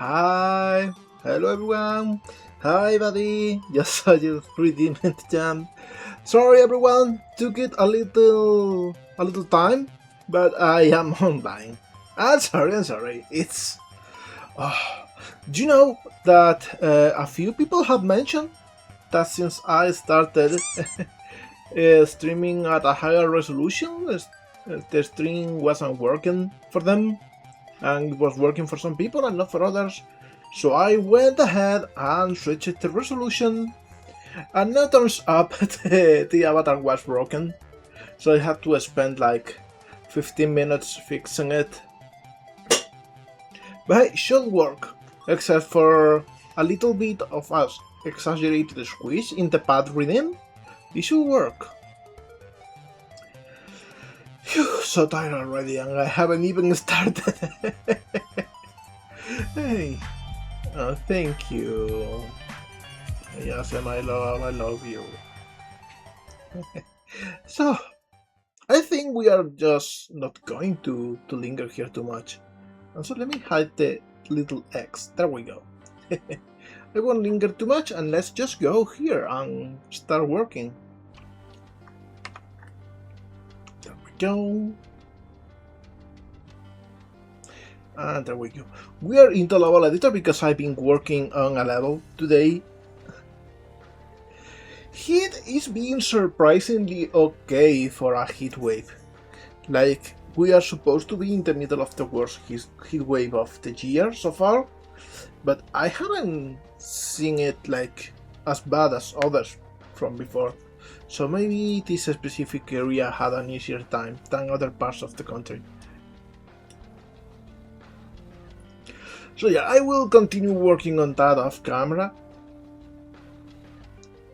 Hi, hello everyone. Hi buddy, just saw you redeemed the jam. Sorry everyone, took it a little time, but I am online. I'm sorry. It's uh, do you know that a few people have mentioned that since I started streaming at a higher resolution, the stream wasn't working for them and it was working for some people and not for others. So I went ahead and switched the resolution, and now turns up the avatar was broken. So I had to spend like 15 minutes fixing it. But it should work, except for a little bit of a exaggerated squeeze in the path reading. It should work. Phew, so tired already, and I haven't even started. Hey, oh, thank you. Yes, and I love you. So, I think we are just not going to linger here too much. And so let me hide the little X. There we go. I won't linger too much, and let's just go here and start working. There we go. And there we go. We are into level editor because I've been working on a level today. Heat is being surprisingly okay for a heat wave. Like, we are supposed to be in the middle of the worst heat wave of the year so far, but I haven't seen it like as bad as others from before. So maybe this specific area had an easier time than other parts of the country. So yeah, I will continue working on that off camera.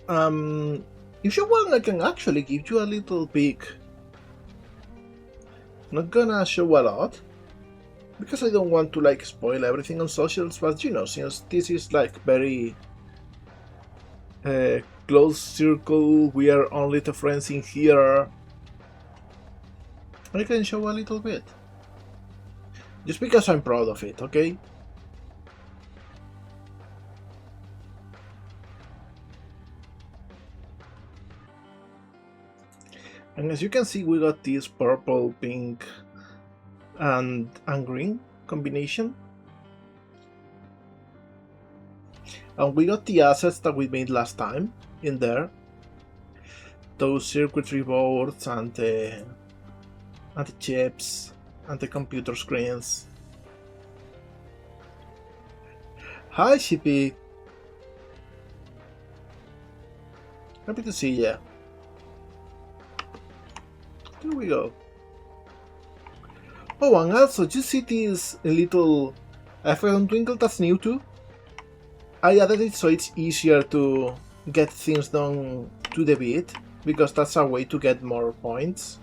If you want, I can actually give you a little peek. Not gonna show a lot, because I don't want to like spoil everything on socials, but you know, since this is like very close circle, we are only the friends in here, I can show a little bit. Just because I'm proud of it, okay? And as you can see, we got this purple, pink, and green combination. And we got the assets that we made last time in there. Those circuitry boards and the chips and the computer screens. Hi, Shippy. Happy to see ya. There we go. Oh, and also, you see this little effect on Twinkle that's new too? I added it so it's easier to get things done to the beat, because that's a way to get more points.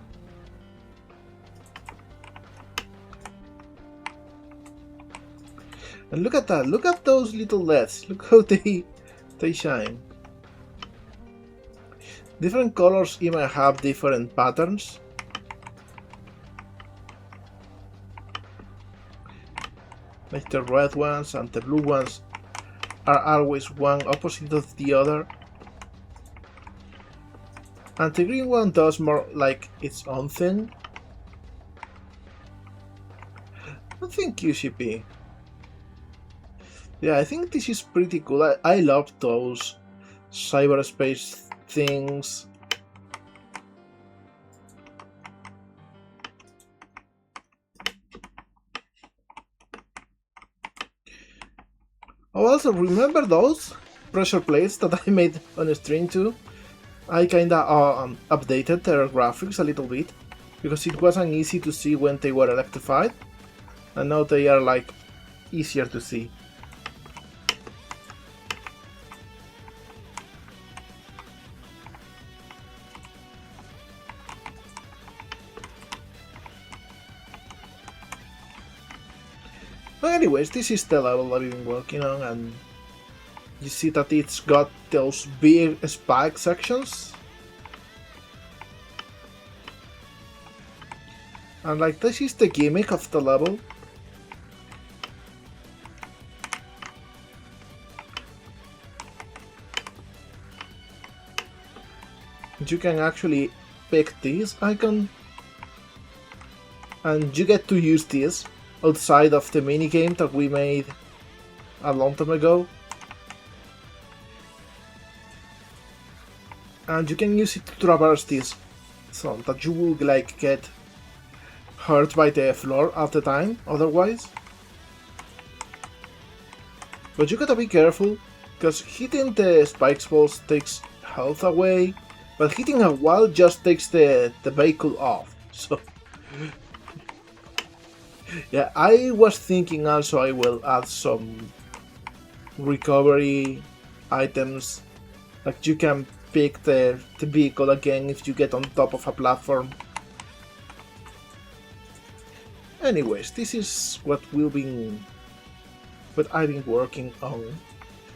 And look at that, look at those little LEDs, look how they shine. Different colors even have different patterns. Like the red ones and the blue ones are always one opposite of the other. And the green one does more like its own thing. Oh, thank you, CP. Yeah, I think this is pretty cool. I love those cyberspace things. Oh, also, remember those pressure plates that I made on the stream too? I kinda updated their graphics a little bit, because it wasn't easy to see when they were electrified, and now they are like easier to see. But anyways, this is the level I've been working on, and you see that it's got those big spike sections. And like, this is the gimmick of the level. you can actually pick this icon and you get to use this outside of the minigame that we made a long time ago. And you can use it to traverse this, so that you will like get hurt by the floor at the time otherwise. But you gotta be careful, because hitting the spikes balls takes health away, but hitting a wall just takes the vehicle off, so... Yeah, I was thinking also I will add some recovery items, like you can pick the vehicle again if you get on top of a platform. Anyways, this is what I've been working on.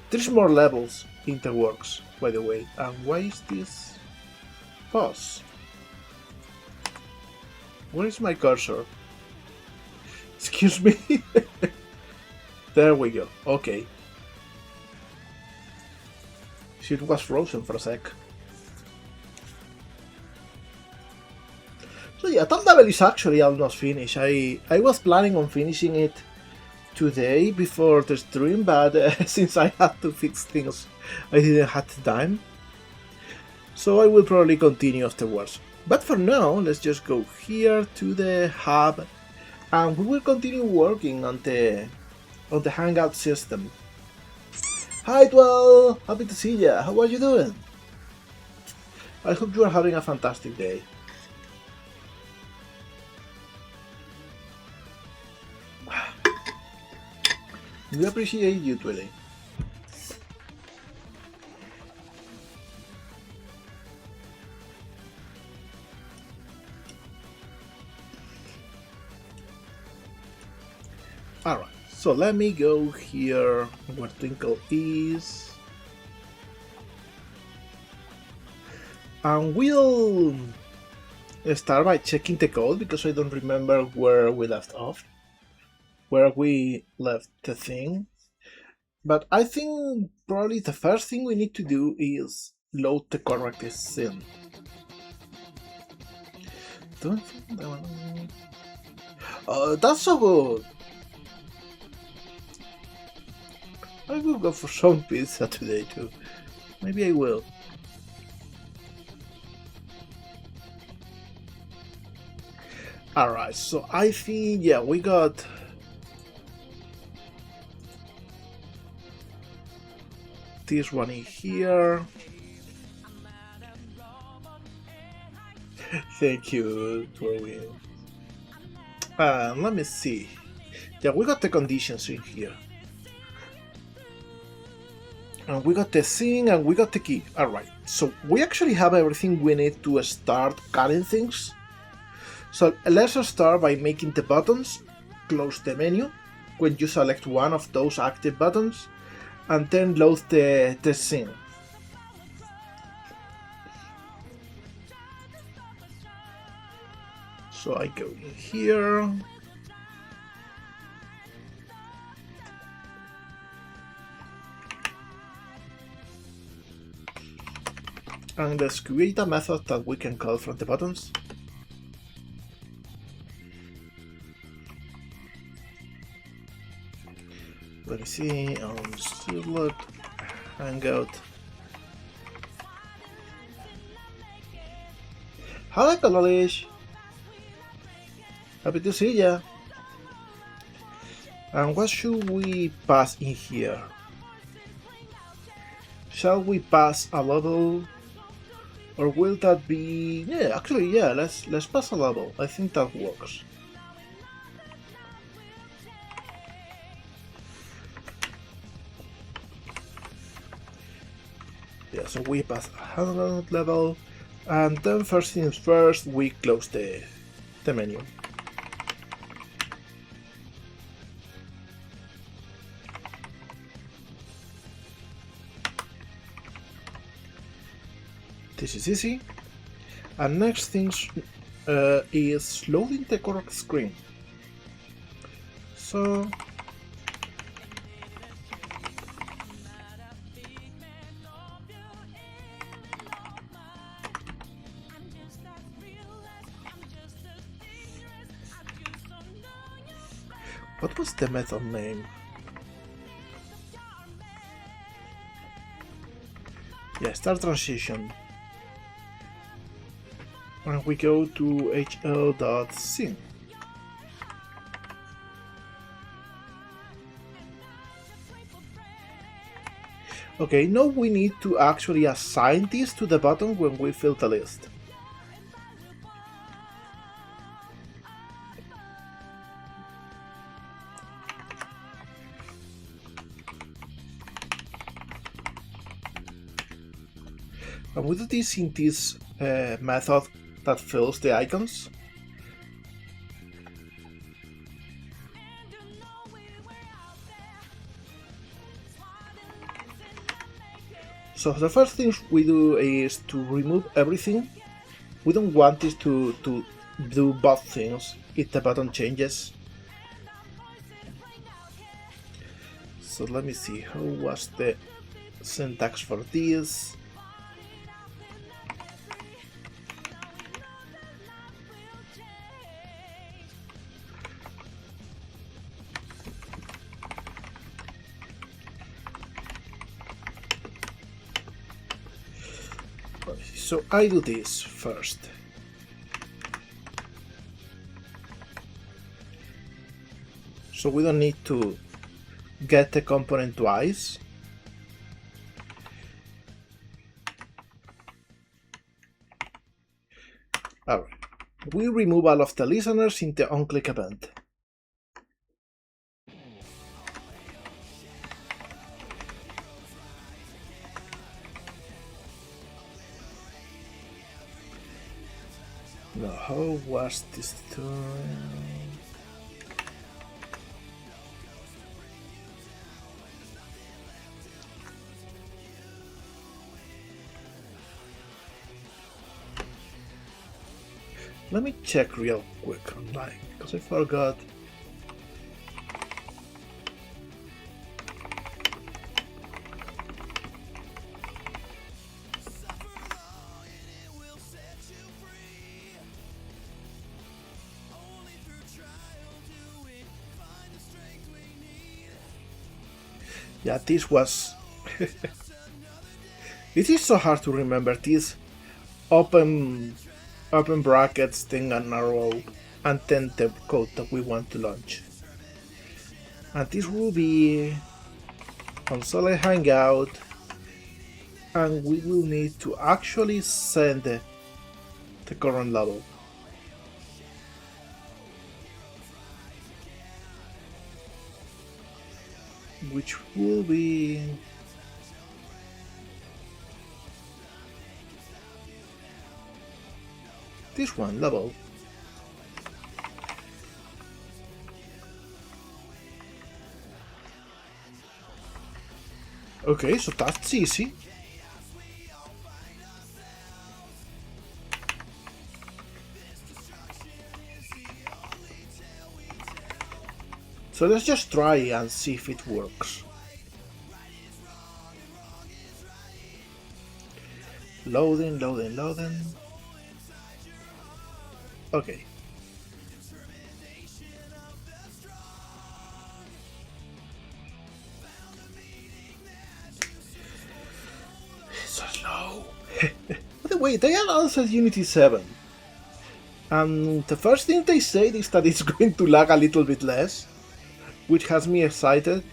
There's more levels in the works, by the way. And why is this pause? Where is my cursor? Excuse me. There we go. Okay. It was frozen for a sec. So yeah, that level is actually almost finished. I was planning on finishing it today before the stream, but since I had to fix things, I didn't have the time. So I will probably continue afterwards. But for now, let's just go here to the hub, and we will continue working on the Hangout system. Hi Dwell! Happy to see ya! How are you doing? I hope you are having a fantastic day. We appreciate you, Twilly. Alright. So let me go here where Twinkle is, and we'll start by checking the code because I don't remember where we left off, where we left the thing. But I think probably the first thing we need to do is load the correct scene. Oh, that's so good! I will go for some pizza today too. Maybe I will. Alright, so I think, yeah, we got... this one in here. Thank you, Dwayne. Let me see. Yeah, we got the conditions in here. And we got the thing and we got the key. Alright, so we actually have everything we need to start cutting things. So let's start by making the buttons. Close the menu when you select one of those active buttons, and then load the scene. So I go in here. And let's create a method that we can call from the buttons. Let me see, select, hangout. Hi, Kalalish! Happy to see ya! And what should we pass in here? Shall we pass a level? Or will that be... yeah, actually, yeah, let's pass a level. I think that works. Yeah, so we pass a 100 level, and then first things first, we close the menu. This is easy. And next things is loading the correct screen. So What was the method name? Yeah, start transition. And we go to hl.syn. Okay, now we need to actually assign this to the button when we fill the list. And we do this in this method that fills the icons. So the first thing we do is to remove everything. We don't want this to do both things if the button changes. So let me see, how was the syntax for this? So I do this first. So we don't need to get the component twice. Alright. We remove all of the listeners in the onClick event. Now, how was this turn? Let me check real quick online, because I forgot. Yeah, this was... It is so hard to remember this open brackets thing on a row and then the code that we want to launch. And this will be console hangout, and we will need to actually send the current level. Which will be this one, level. Okay, so that's easy. So let's just try and see if it works. Loading, loading, loading. Okay. So slow. By the way, they announced Unity 7. And the first thing they said is that it's going to lag a little bit less, which has me excited,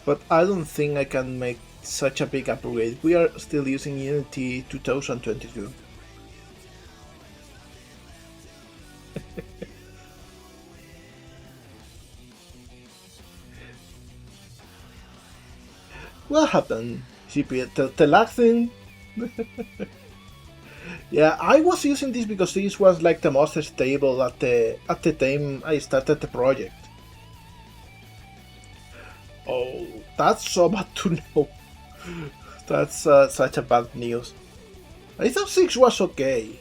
but I don't think I can make such a big upgrade. We are still using Unity 2022. What happened, GP? The lag thing? Yeah, I was using this because this was like the most stable at the time I started the project. Oh, that's so bad to know. That's such a bad news. I thought 6 was okay.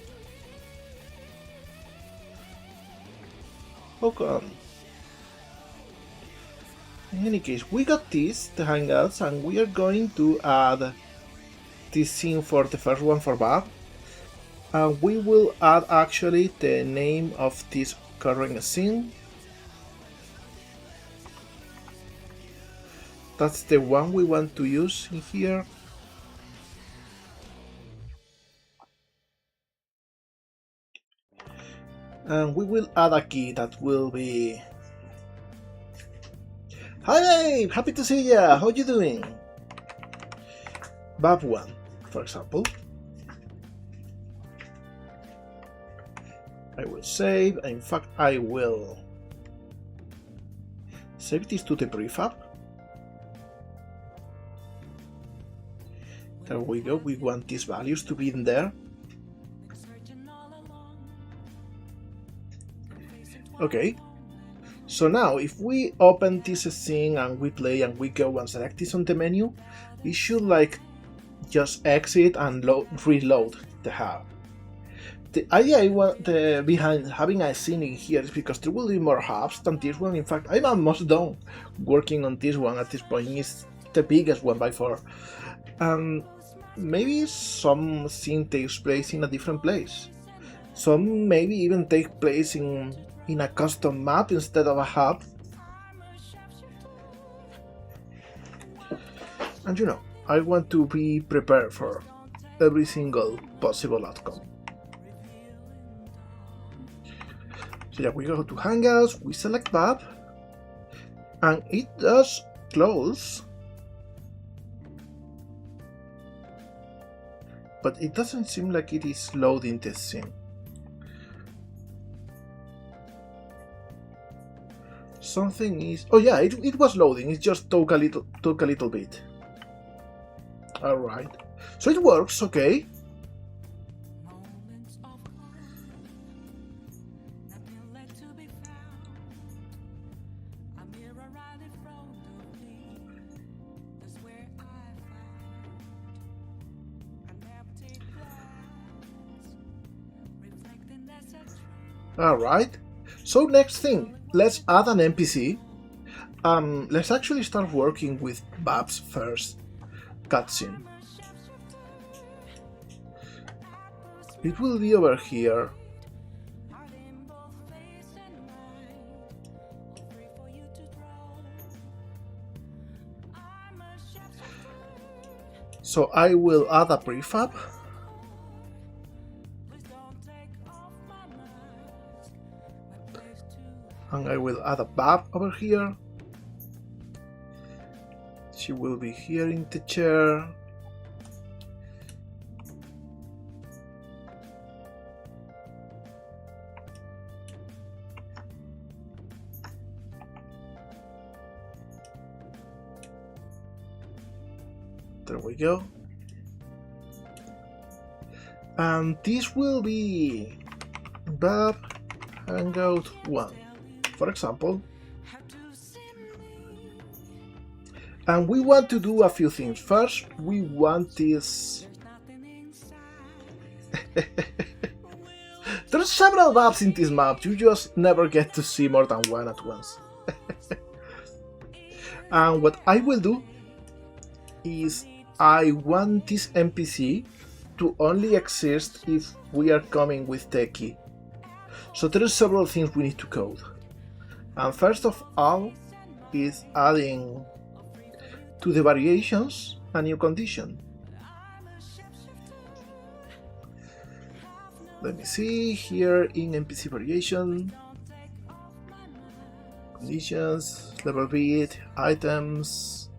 How come? In any case, we got this, the Hangouts, and we are going to add this scene for the first one for Bob. And we will add actually the name of this current scene. That's the one we want to use in here. And we will add a key that will be... Hi babe! Happy to see ya! How you doing? Bab 1, for example. I will save. In fact, I will save this to the prefab. There we go. We want these values to be in there. Okay. So now, if we open this scene and we play and we go and select this on the menu, it should like just exit and reload the hub. The idea behind having a scene in here is because there will be more hubs than this one. In fact, I'm almost done working on this one at this point. It's the biggest one by far. Maybe some scene takes place in a different place. Some maybe even take place in a custom map instead of a hub. And you know, I want to be prepared for every single possible outcome. So yeah, we go to Hangouts, we select Map, and it does close, but it doesn't seem like it is loading the scene. Something is... Oh yeah, it was loading, it just took a little bit. Alright, so it works, okay. Alright, so next thing, let's add an NPC. Let's actually start working with Bab's first cutscene. It will be over here. So I will add a prefab. And I will add a Bab over here. She will be here in the chair. There we go. And this will be Bab Hangout 1, for example. And we want to do a few things. First, we want this... There's several maps in this map, you just never get to see more than one at once. And what I will do is I want this NPC to only exist if we are coming with the key. So there are several things we need to code. And first of all is adding to the variations a new condition. Let me see here in NPC variation, conditions, level beat, items,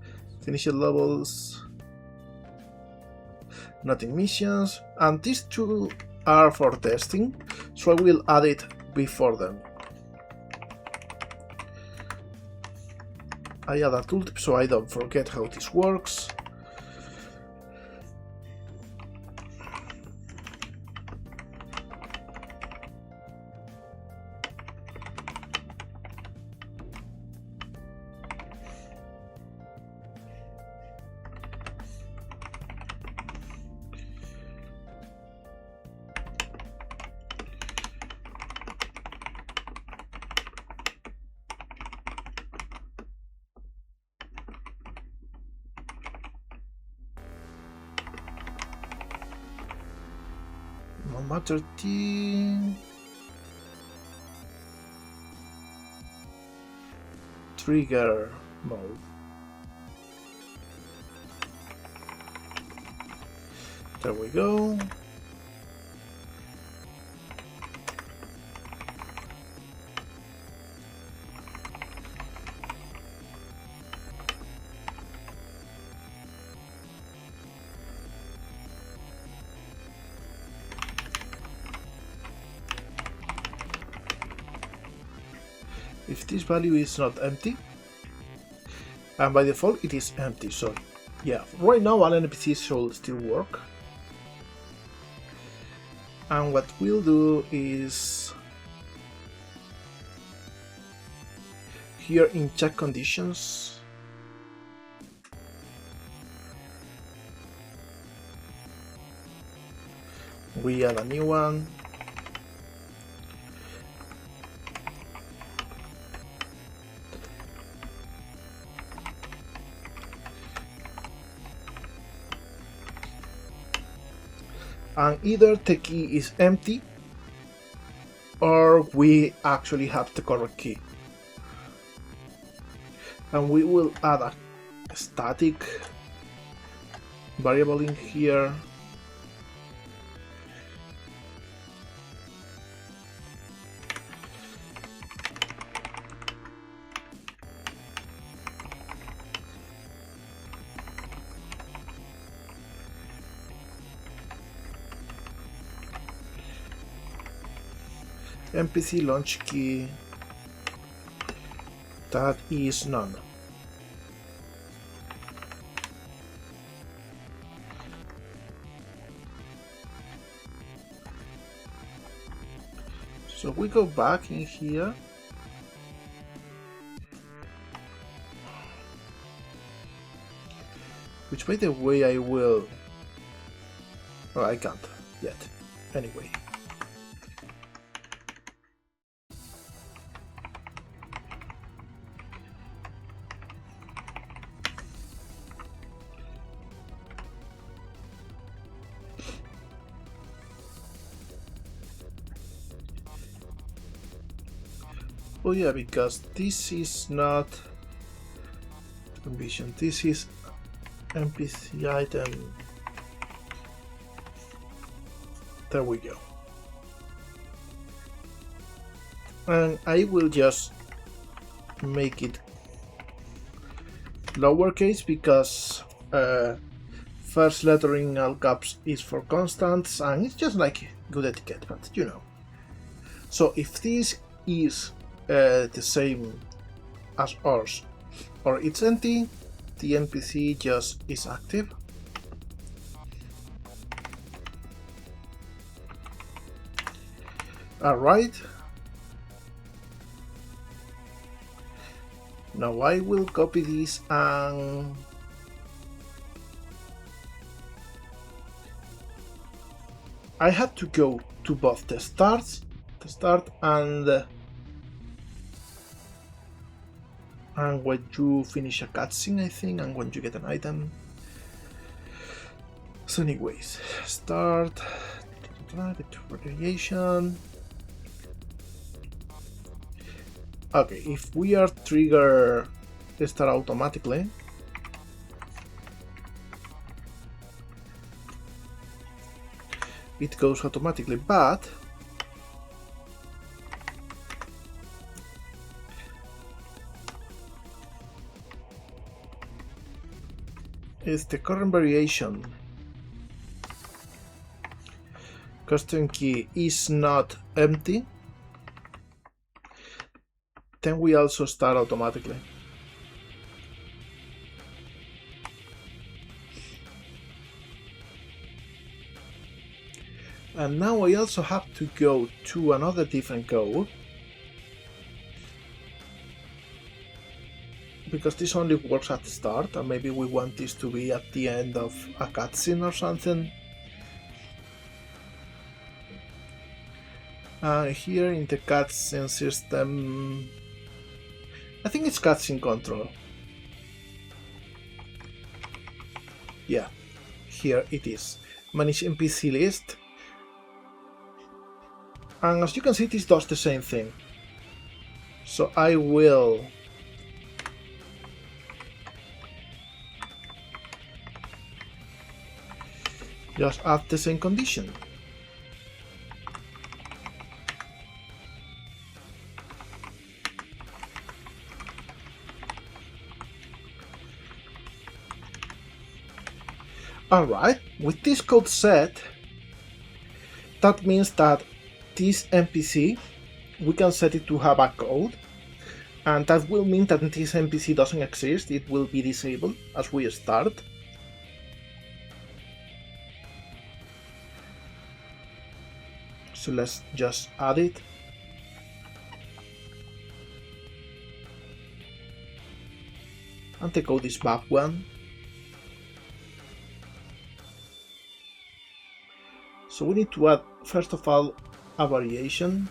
initial levels, nothing missions, and these two are for testing, so I will add it before them. I add a tooltip so I don't forget how this works. Matter trigger mode. There we go. If this value is not empty, and by default it is empty, so yeah, right now all NPCs should still work. And what we'll do is here in check conditions, we add a new one. And either the key is empty or we actually have the correct key. And we will add a static variable in here. NPC launch key, that is none. So we go back in here. Which, by the way, I will... Oh, I can't yet. Anyway. Oh yeah, because this is not ambition, this is NPC item. There we go. And I will just make it lowercase because first letter in all caps is for constants and it's just like good etiquette, but you know. So if this is the same as ours or it's empty, the NPC just is active. Alright. Now I will copy this and I have to go to both the start and when you finish a cutscene, I think, and when you get an item. So anyways, start, variation. Okay, if we are trigger start automatically, it goes automatically, but is the current variation custom key is not empty, then we also start automatically. And now I also have to go to another different code, because this only works at the start, and maybe we want this to be at the end of a cutscene or something. Here in the cutscene system, I think it's cutscene control. Yeah, here it is. Manage NPC list. And as you can see, this does the same thing. So I will Just add the same condition. Alright, with this code set, that means that this NPC, we can set it to have a code, and that will mean that this NPC doesn't exist, it will be disabled as we start. So let's just add it. And the code is back one. So we need to add, first of all, a variation.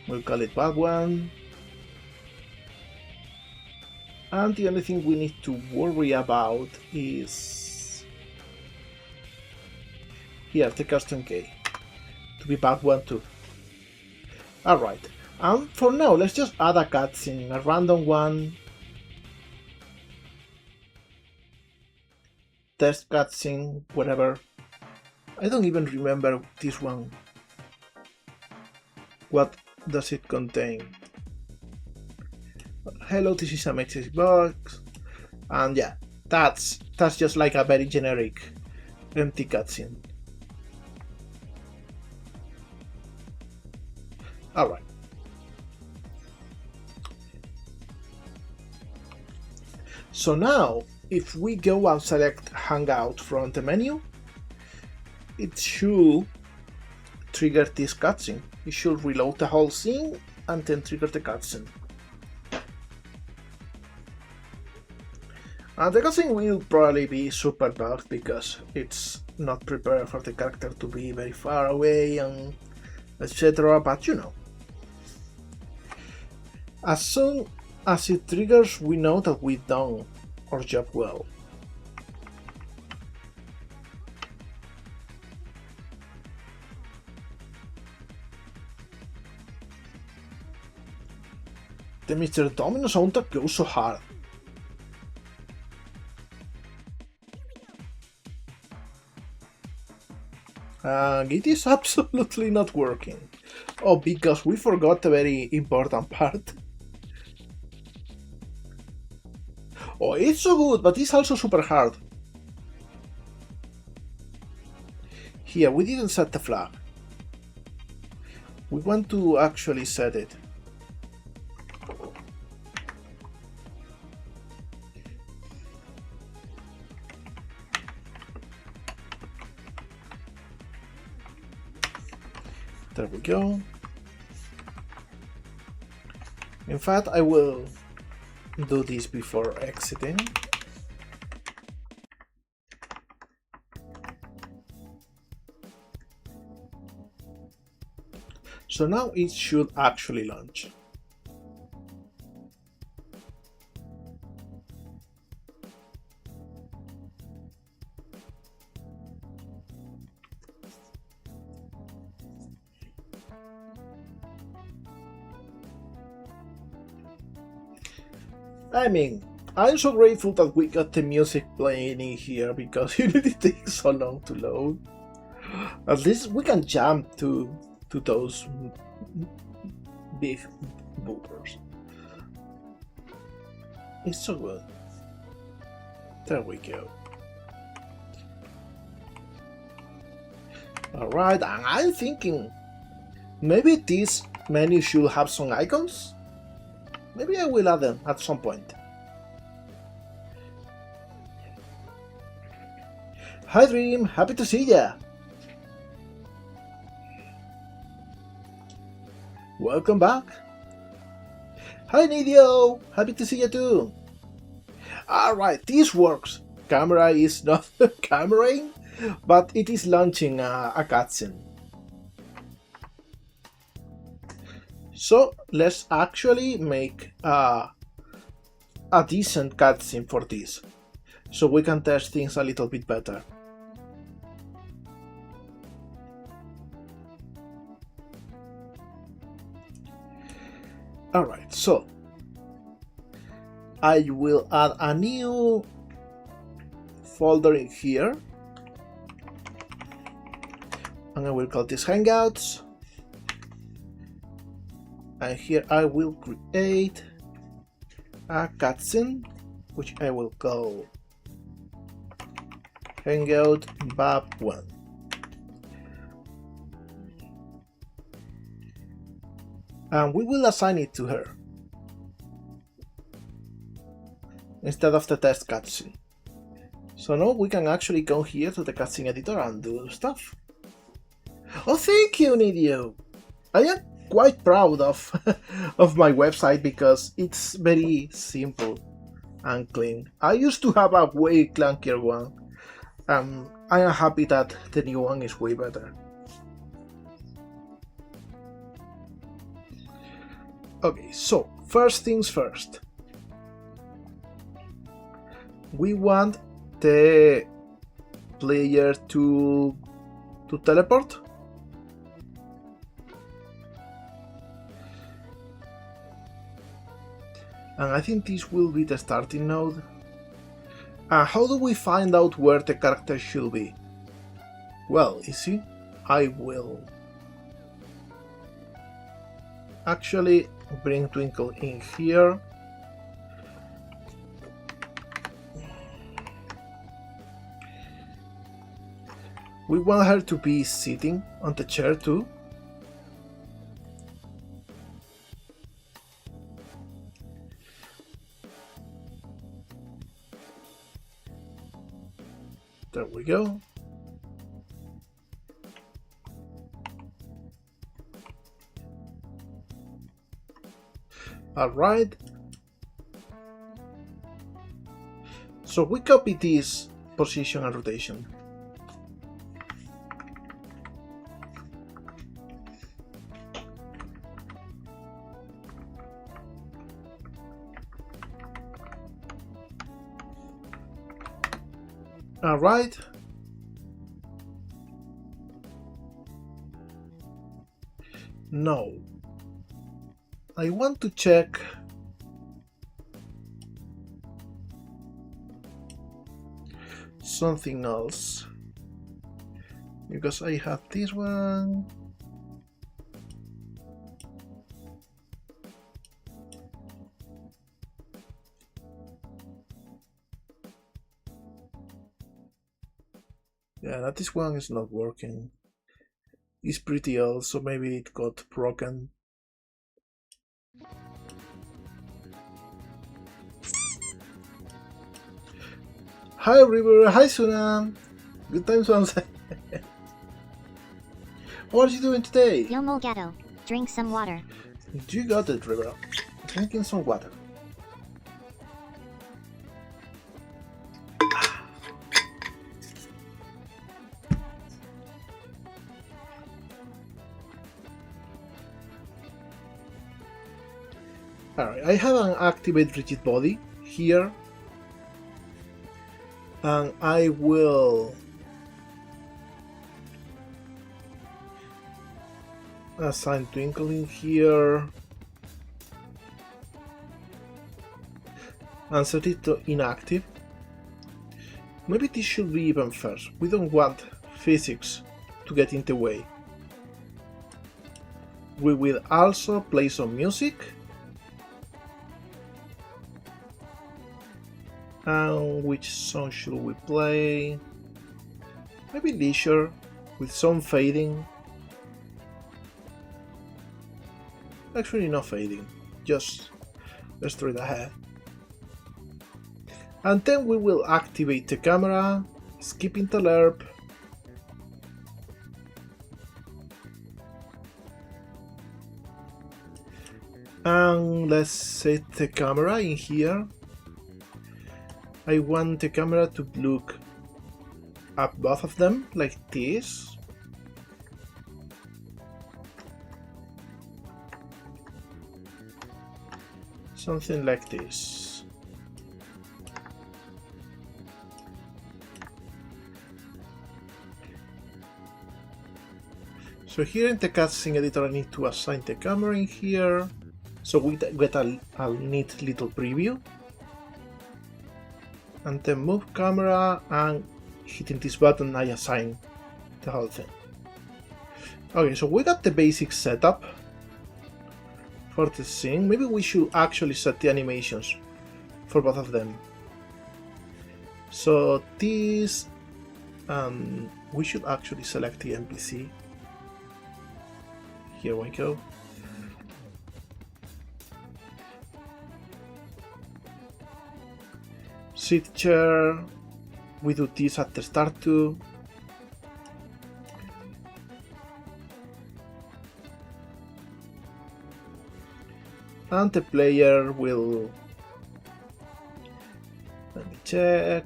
We'll call it bad one. And the only thing we need to worry about is here, the custom key to be bad one too. Alright, and for now, let's just add a cutscene, a random one. Test cutscene, whatever. I don't even remember this one. What does it contain? Hello, this is a message box, and yeah, that's just like a very generic empty cutscene. All right. So now, if we go and select Hangout from the menu, it should trigger this cutscene. It should reload the whole scene and then trigger the cutscene. And the cutscene will probably be super bugged because it's not prepared for the character to be very far away and etc. But you know, as soon as it triggers, we know that we've done our job well. The Mr. Domino soundtrack goes so hard. It is absolutely not working. Oh, because we forgot a very important part. Oh, it's so good, but it's also super hard. Here, we didn't set the flag. We want to actually set it. There we go. In fact, I will do this before exiting. So now it should actually launch. I mean, I'm so grateful that we got the music playing in here because it takes so long to load. At least we can jump to those big boopers. It's so good. There we go. Alright, and I'm thinking maybe this menu should have some icons? Maybe I will add them at some point. Hi Dream, happy to see ya! Welcome back! Hi Nidio, happy to see you too! Alright, this works! Camera is not cameraing, but it is launching a cutscene. So let's actually make a decent cutscene for this, so we can test things a little bit better. Alright, so I will add a new folder in here, and I will call this Hangouts, and here I will create a cutscene which I will call Hangout Bab1. And we will assign it to her instead of the test cutscene. So now we can actually go here to the cutscene editor and do stuff. Oh, thank you, Nidio! I am quite proud of my website because it's very simple and clean. I used to have a way clunkier one. I am happy that the new one is way better. Okay, so first things first. We want the player to teleport. And I think this will be the starting node. How do we find out where the character should be? Well, easy. I will actually bring Twinkle in here. We want her to be sitting on the chair too. There we go. All right. So we copy this position and rotation. All right. No. I want to check something else because I have this one. Yeah, this one is not working. It's pretty old, so maybe it got broken. Hi River, hi Suna! Good times on set. What are you doing today? Yo molegato, drink some water. You got it, River. Drinking some water. Alright, I have an activate rigid body here, and I will assign Twinkle in here and set it to inactive. Maybe this should be even first. We don't want physics to get in the way. We will also play some music. And which song should we play? Maybe Leisure with some fading. Actually, no fading, just straight ahead. And then we will activate the camera, skipping the lerp. And let's set the camera in here. I want the camera to look at both of them like this. Something like this. So here in the cutscene editor I need to assign the camera in here. So we get a neat little preview. and then move camera, and hitting this button I assign the whole thing. Okay, so we got the basic setup for the scene. Maybe we should actually set the animations for both of them. So this, we should actually select the NPC. Here we go. Sit chair, we do this at the start too. And the player will, let me check,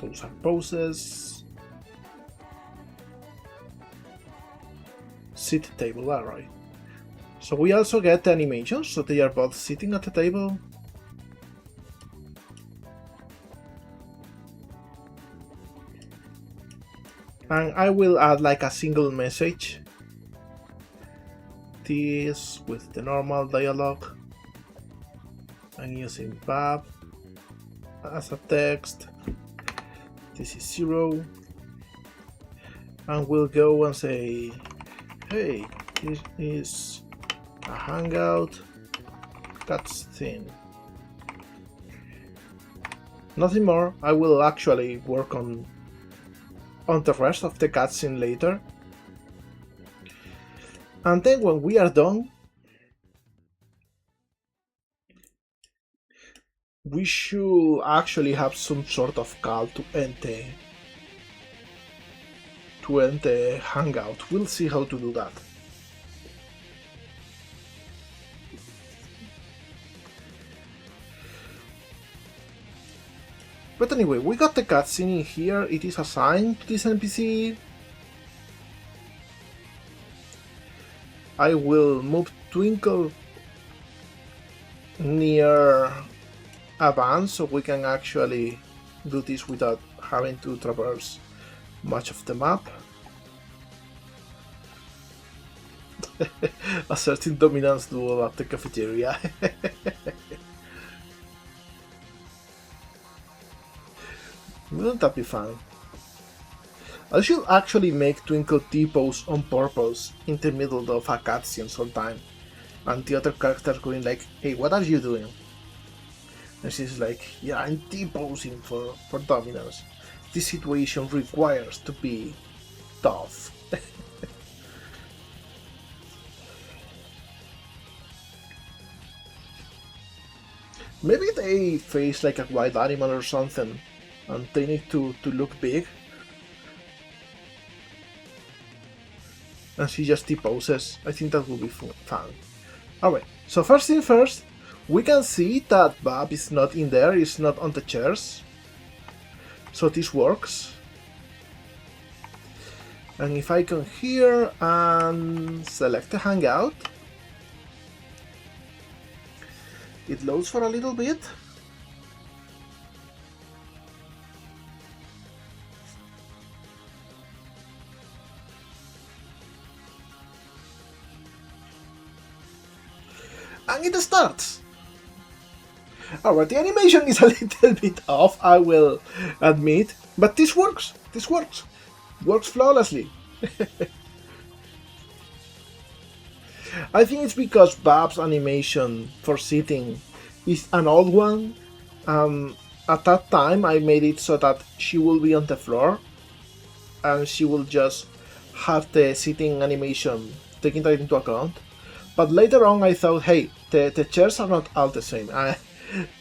those are poses. Sit table, alright. So we also get the animations, so they are both sitting at the table. And I will add like a single message. This with the normal dialogue. I'm using Bab as a text. This is 0. And we'll go and say, hey, this is a hangout cutscene. Nothing more. I will actually work on the rest of the cutscene later. And then when we are done, we should actually have some sort of call to end the hangout. We'll see how to do that. But anyway, we got the cutscene in here. It is assigned to this NPC. I will move Twinkle near a van so we can actually do this without having to traverse much of the map. Asserting dominance duel at the cafeteria. Wouldn't that be fun? I should actually make Twinkle T-pose on purpose in the middle of a cutscene sometime, and the other characters going like, hey, what are you doing? And she's like, yeah, I'm T-posing for dominance. This situation requires to be tough. Maybe they face like a wild animal or something, and they need to look big. And she just T-poses. I think that will be fun. Alright, so first thing first, we can see that Bab is not in there, it's not on the chairs. So this works. And if I come here and select the hangout, it loads for a little bit. And it starts! Alright, the animation is a little bit off, I will admit, but this works! This works! Works flawlessly! I think it's because Bab's animation for sitting is an old one. At that time I made it so that she will be on the floor and she will just have the sitting animation taking that into account. But later on I thought, hey, the chairs are not all the same.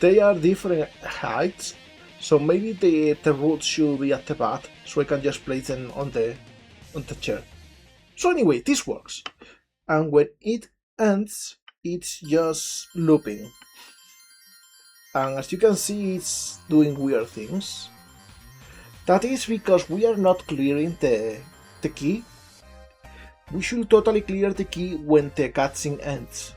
They are different heights, so maybe the roots should be at the back, so I can just place them on the chair. So anyway, this works. And when it ends, it's just looping. And as you can see, it's doing weird things. That is because we are not clearing the key. We should totally clear the key when the cutscene ends.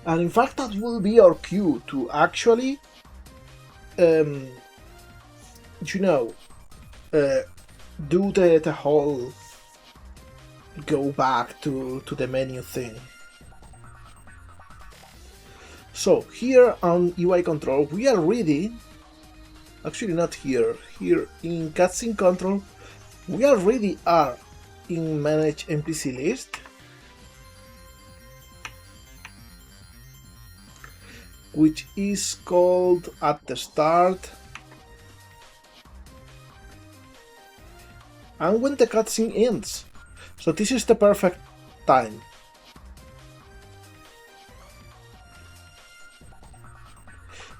And in fact, that will be our cue to actually, do the whole go back to the menu thing. So here on UI control, we are ready Actually not here. Here in cutscene control, we already are in manage NPC list, which is called at the start and when the cutscene ends. So this is the perfect time.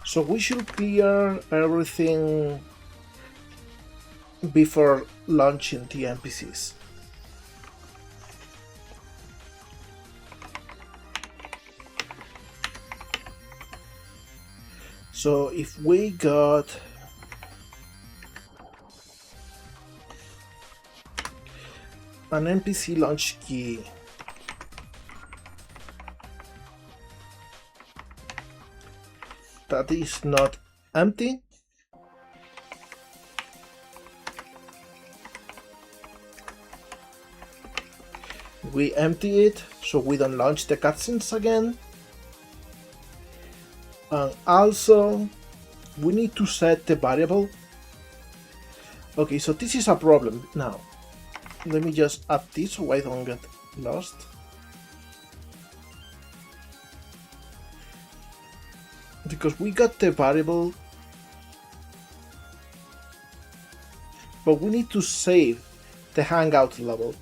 So we should clear everything before launching the NPCs. So if we got an NPC launch key that is not empty, we empty it so we don't launch the cutscenes again. And also we need to set the variable. Okay, so this is a problem now. Let me just add this so I don't get lost. Because we got the variable, but we need to save the hangout level.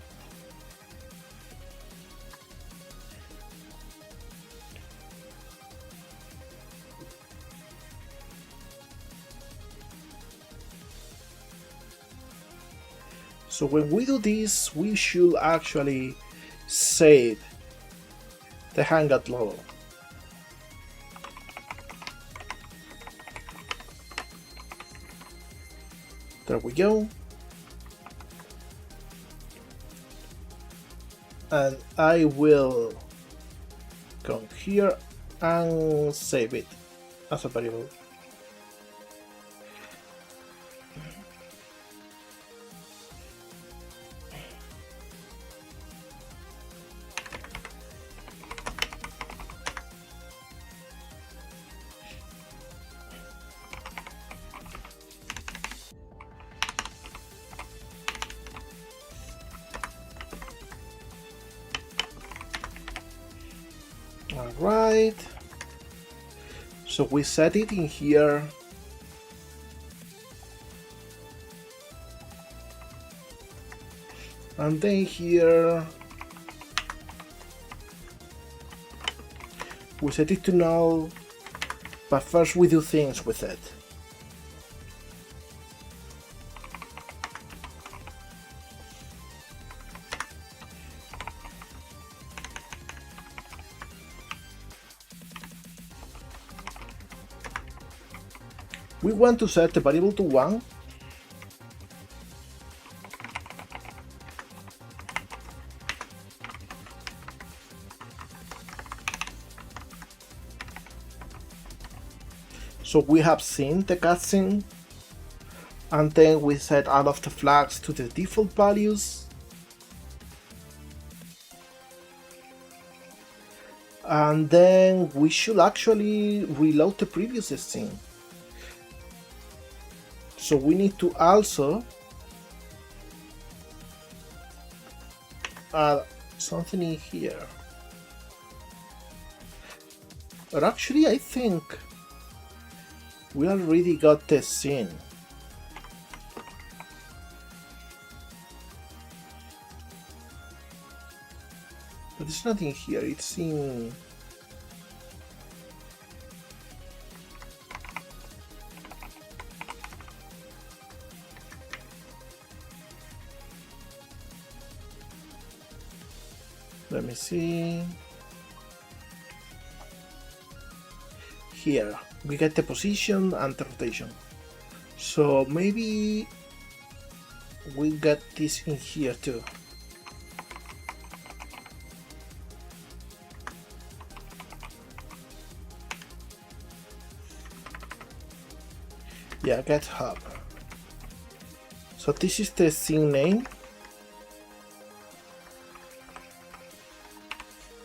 So when we do this, we should actually save the hangout level. There we go. And I will come here and save it as a variable. Alright, so we set it in here. And then here we set it to null, but first we do things with it. We want to set the variable to 1. So we have seen the cutscene, and then we set all of the flags to the default values. And then we should actually reload the previous scene. So we need to also add something in here. But actually I think we already got the scene. But it's not in here, it's in... Let me see. Here, we get the position and the rotation. So maybe we get this in here too. Yeah, get hub. So this is the scene name.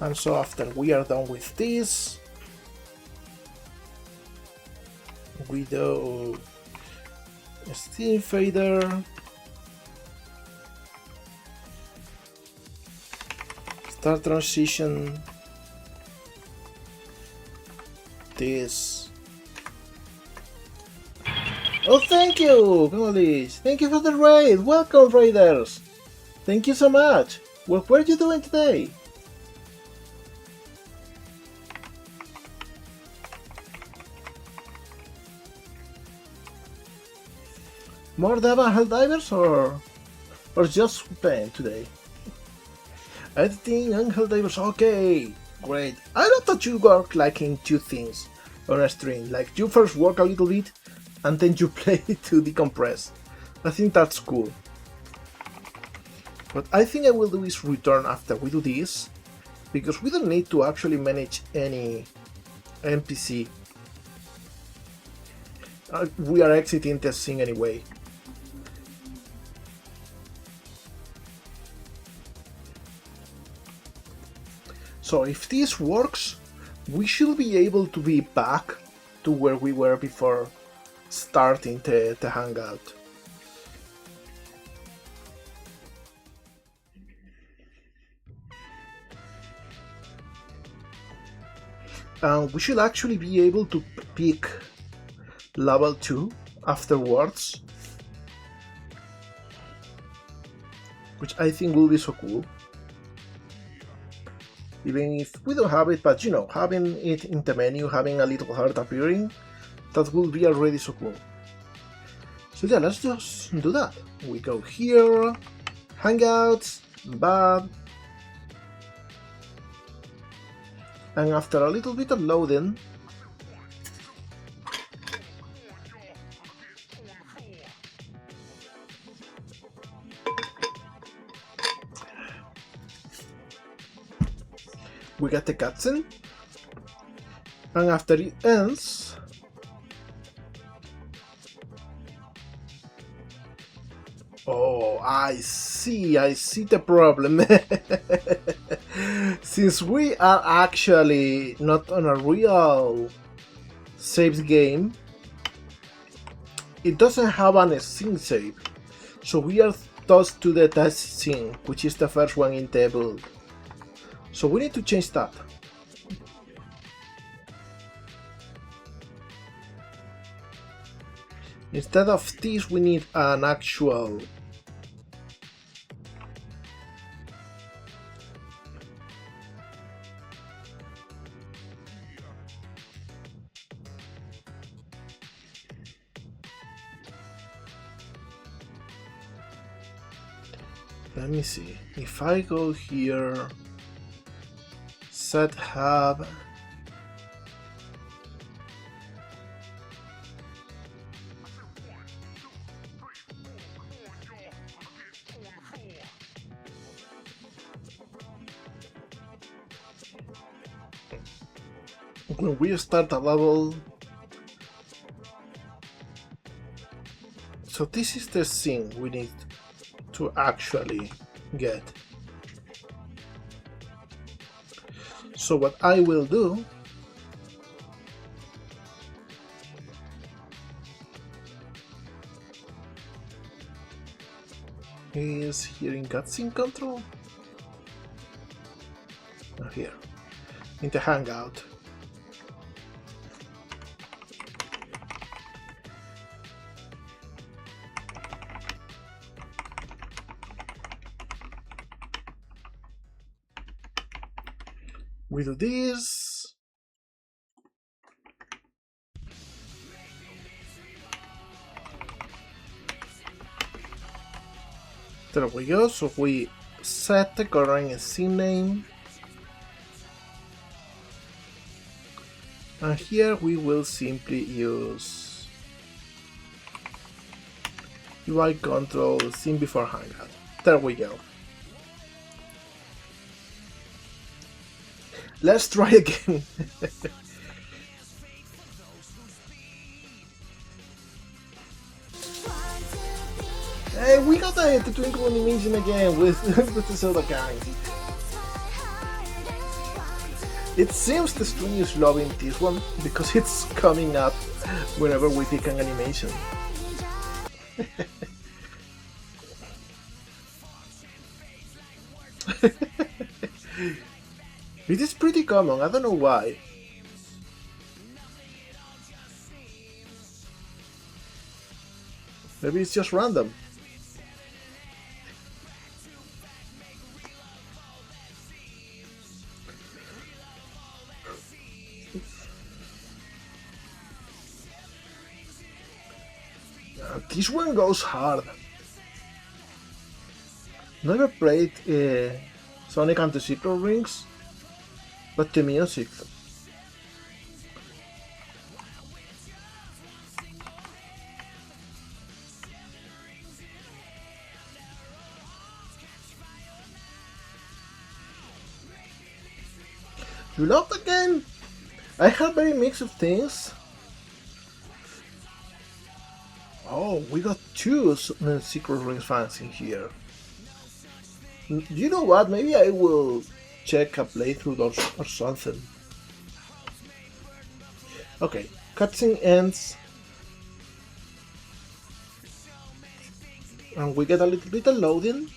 And so after we are done with this, we do Steam fader. Start transition. This. Oh, thank you, Golish. Thank you for the raid. Welcome, raiders. Thank you so much. What were you doing today? More dev and Helldivers or just paint today? Editing and Helldivers, okay, great. I love that you work like in two things on a stream. Like you first work a little bit and then you play to decompress. I think that's cool. What I think I will do is return after we do this, because we don't need to actually manage any NPC. We are exiting the scene anyway. So if this works, we should be able to be back to where we were before starting the hangout. And we should actually be able to pick level 2 afterwards, which I think will be so cool. Even if we don't have it, but you know, having it in the menu, having a little heart appearing, that will be already so cool. So yeah, let's just do that. We go here, Hangouts, Bab, and after a little bit of loading, we get the cutscene, and after it ends, oh, I see the problem. Since we are actually not on a real saved game, it doesn't have an scene save, so we are tossed to the test scene, which is the first one in the build. So we need to change that. Instead of this, we need an actual let me see. If I go here, set hub, when we start a level, so this is the thing we need to actually get. So what I will do is here in cutscene control, here in the hangout. We do this. There we go. So we set the current scene name. And here we will simply use UI control scene before hangout. There we go. Let's try again. Hey, we got the Twinkle animation again with the Zelda gang. It seems the stream is loving this one because it's coming up whenever we pick an animation. It is pretty common, I don't know why. Maybe it's just random. This one goes hard. Never played Sonic and the Secret Rings, but the music. You love the game? I have very mixed of things. Oh, we got two Secret Rings fans in here. You know what? Maybe I will check a playthrough or something. Okay, cutscene ends. And we get a little loading.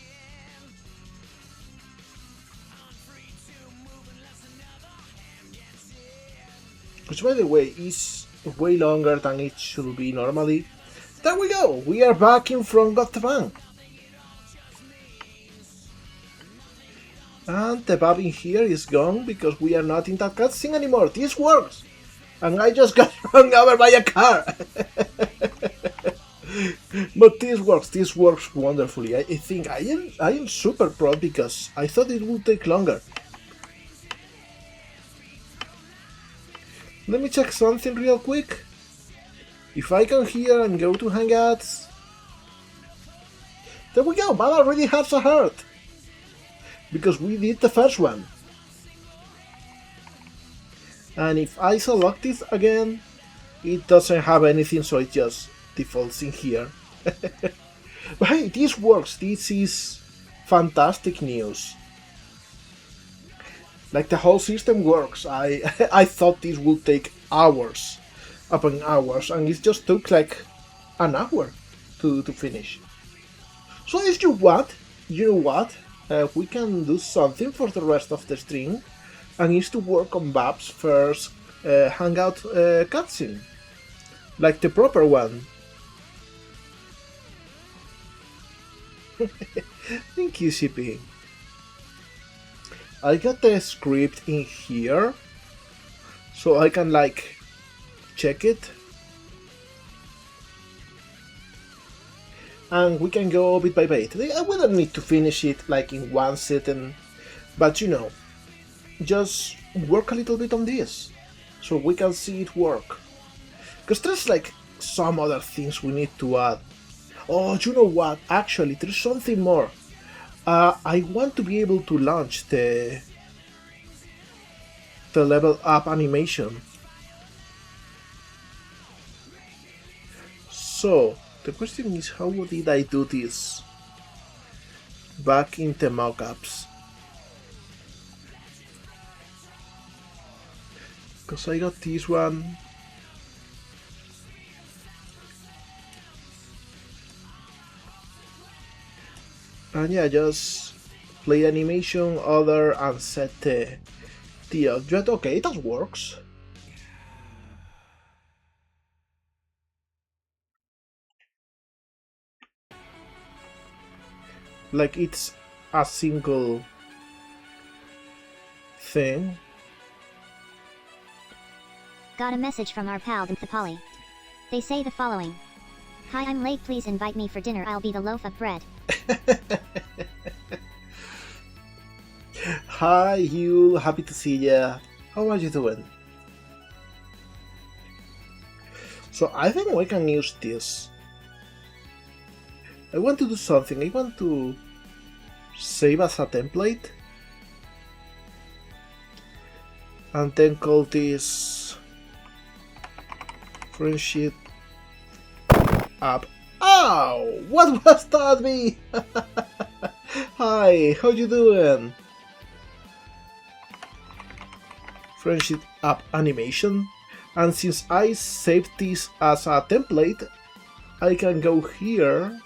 Which, by the way, is way longer than it should be normally. There we go! We are back in front of the bank. And the bub in here is gone because we are not in that cutscene anymore. This works! And I just got run over by a car! But this works wonderfully. I think I am super proud because I thought it would take longer. Let me check something real quick. If I come here and go to Hangouts... There we go! Bad already has a heart! Because we did the first one. And if I select it again, it doesn't have anything, so it just defaults in here. But hey, this works. This is fantastic news. Like, the whole system works. I thought this would take hours upon hours, and it just took like an hour to finish. So if you want, you know what? We can do something for the rest of the stream, and it's to work on Bab's first Hangout cutscene, like the proper one. Thank you, CP. I got the script in here, so I can like check it, and we can go bit by bit. I wouldn't need to finish it like in one sitting, but you know, just work a little bit on this so we can see it work, because there's like some other things we need to add. Oh, you know what, actually there's something more. I want to be able to launch the level up animation. So the question is, how did I do this back in the mockups? Because I got this one. And yeah, just play animation, other, and set the object. Okay, that works. Like it's a single thing. Got a message from our pal Poly. They say the following. Hi, I'm late, please invite me for dinner, I'll be the loaf of bread. Hi Hugh, happy to see ya. How are you doing? So I think we can use this. I want to do something. I want to save as a template and then call this friendship app. Ow! What was that me? Hi, how you doing? Friendship app animation. And since I saved this as a template, I can go here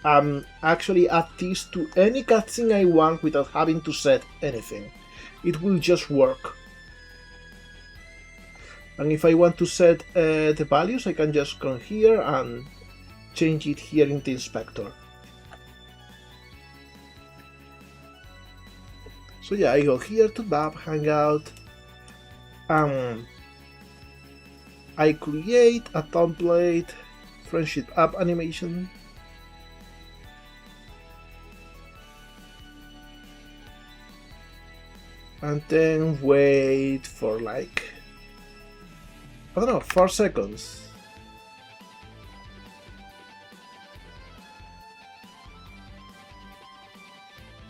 and actually add this to any cutscene I want without having to set anything. It will just work. And if I want to set the values, I can just come here and change it here in the inspector. So yeah, I go here to map, hangout, and I create a template, friendship app animation. And then wait for like, I don't know, 4 seconds.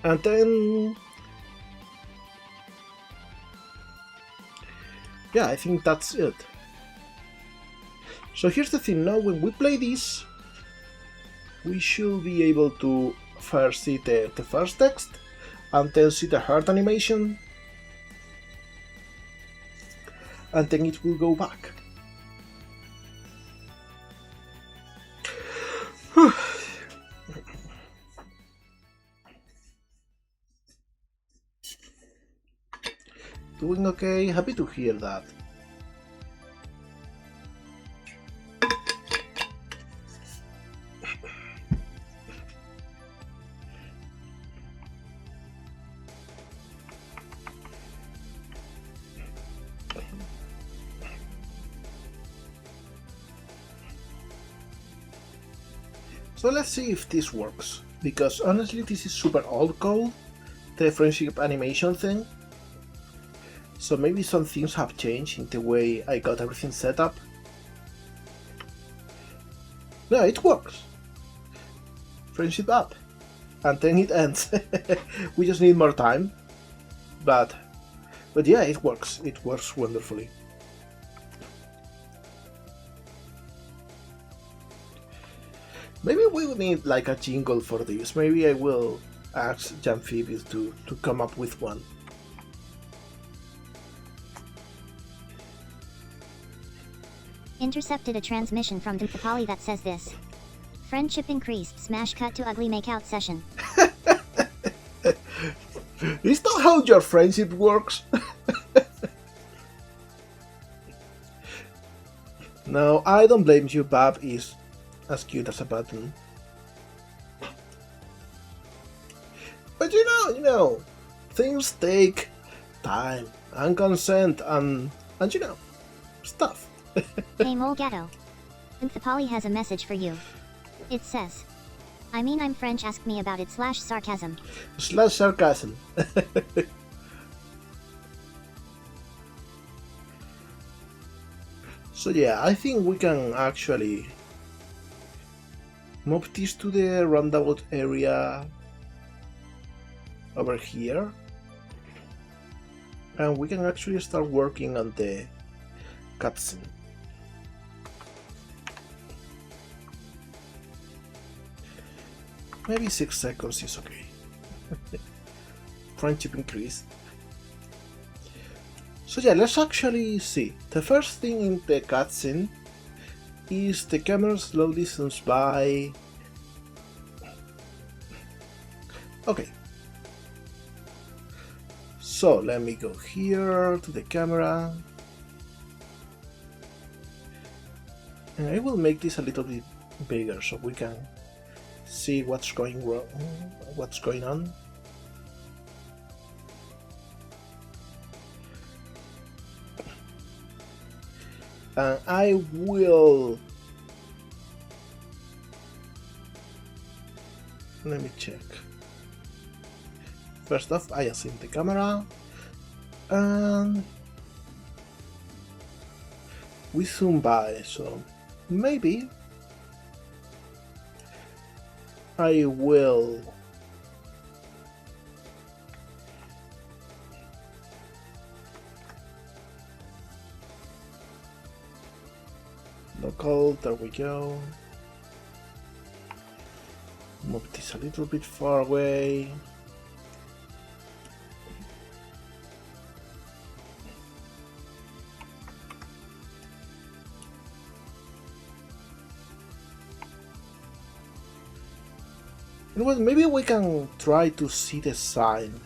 And then, yeah, I think that's it. So here's the thing, now when we play this, we should be able to first see the first text, and then see the heart animation, and then it will go back. Doing okay, happy to hear that. So let's see if this works, because honestly this is super old code, the friendship animation thing. So maybe some things have changed in the way I got everything set up. No, it works. Friendship up. And then it ends. We just need more time. But yeah, it works. It works wonderfully. Maybe we will need like a jingle for this. Maybe I will ask Jamphibious to come up with one. Intercepted a transmission from Twinkle that says this. Friendship increased, smash cut to ugly makeout session. Is that how your friendship works? No, I don't blame you, Bab is as cute as a button. But you know, things take time and consent and you know, stuff. Hey molegato. Twinkle has a message for you. It says, I mean I'm French, ask me about it /sarcasm. /sarcasm. So yeah, I think we can actually move this to the roundabout area over here, and we can actually start working on the cutscene. Maybe 6 seconds is okay. Friendship increase. So yeah, let's actually see. The first thing in the cutscene is the camera slowly zooms by. Okay. So let me go here to the camera. And I will make this a little bit bigger so we can see what's going wrong, what's going on. And I will, let me check. First off, I assign the camera and we zoom by, so maybe I will local, there we go. Move this a little bit far away. You know what, maybe we can try to see the sign.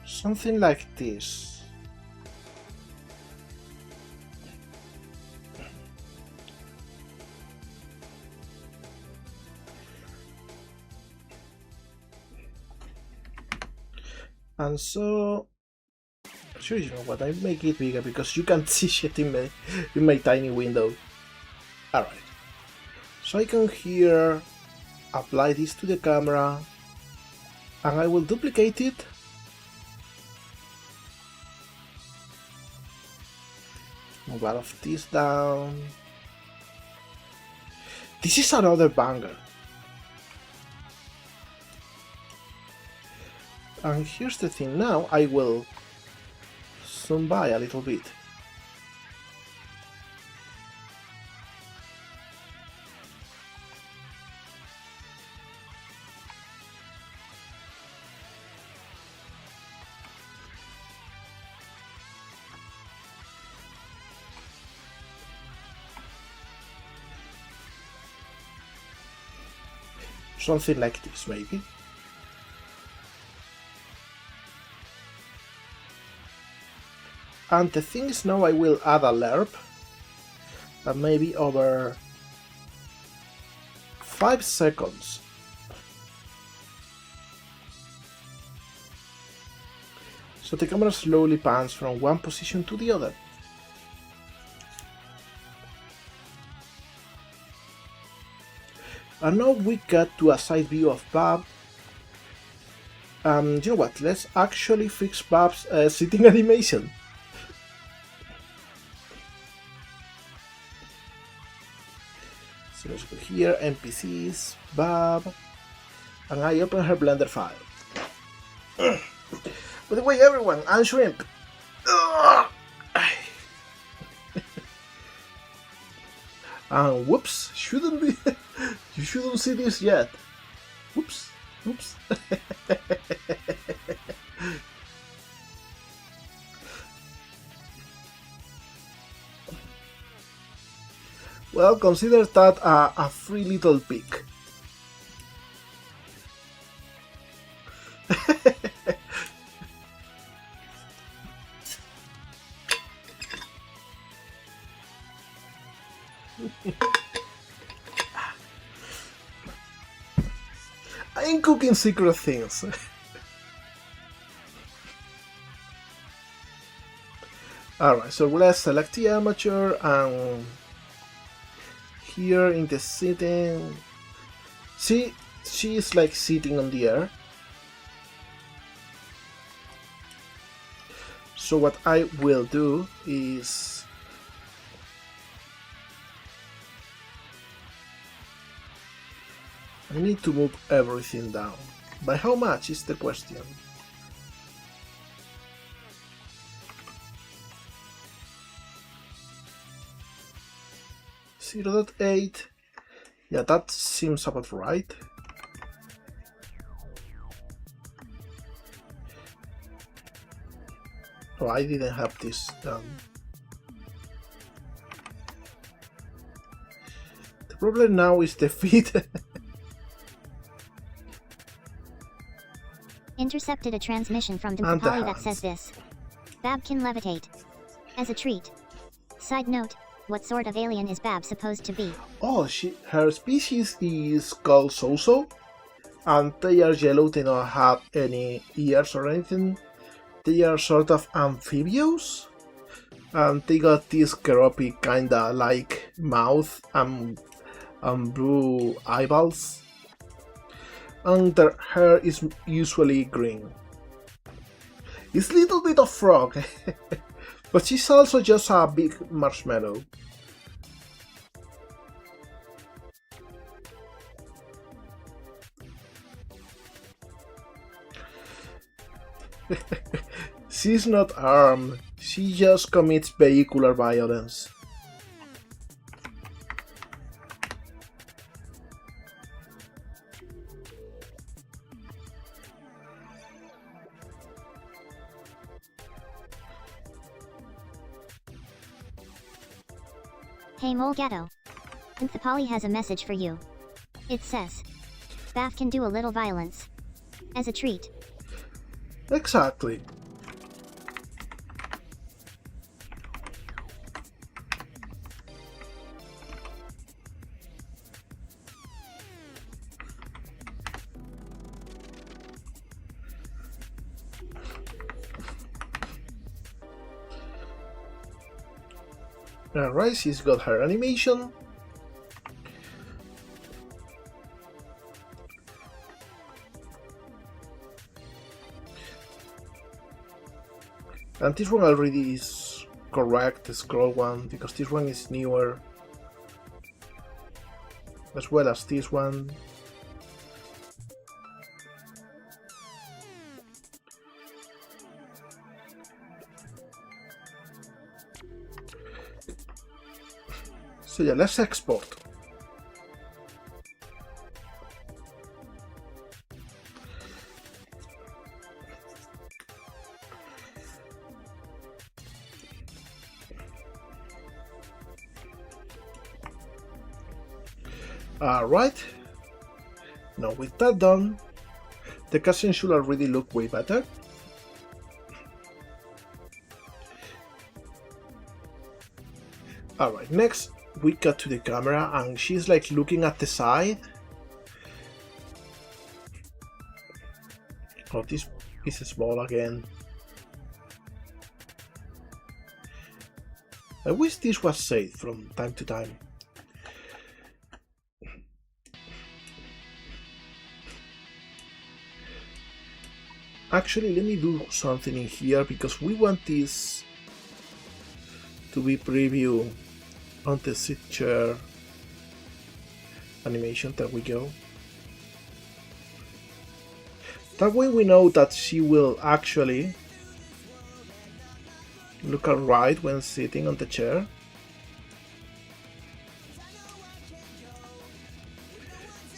Something like this. And so, sure, you know what, I make it bigger because you can't see shit in my tiny window. Alright, so I can here apply this to the camera, and I will duplicate it. Move all of this down. This is another banger. And here's the thing, now I will zoom by a little bit. Something like this, maybe. And the thing is, now I will add a lerp, and maybe over 5 seconds. So the camera slowly pans from one position to the other. And now we get to a side view of Bab. You know what, let's actually fix Bab's sitting animation. So let's go here, NPCs, Bab, and I open her Blender file. By the way, everyone, I'm Shrimp. And whoops, shouldn't be. You shouldn't see this yet. Whoops, whoops. Well, consider that a free little pig. I'm cooking secret things. Alright, so let's select the armature, and here in the sitting, see, she is like sitting on the air. So what I will do is I need to move everything down. By how much is the question? .8. Yeah, that seems about right. Oh, I didn't have this done. The problem now is the feet. Intercepted a transmission from Poly that says this. Bab can levitate. As a treat. Side note, what sort of alien is Bab supposed to be? Oh, her species is called Soso, and they are yellow, they don't have any ears or anything. They are sort of amphibious, and they got this gropey kinda like mouth and blue eyeballs. And their hair is usually green. It's a little bit of frog, but she's also just a big marshmallow. She's not armed, she just commits vehicular violence. Hey molegato. Poly has a message for you. It says, Bab can do a little violence. As a treat. Exactly. Alright, she's got her animation. And this one already is correct, the scroll one, because this one is newer. As well as this one. So yeah, let's export. Alright, now with that done, the cutscene should already look way better. Alright, next we cut to the camera and she's like looking at the side. Oh, this is small again. I wish this was saved from time to time. Actually, let me do something in here because we want this to be preview on the sit chair animation. There we go. That way we know that she will actually look alright when sitting on the chair.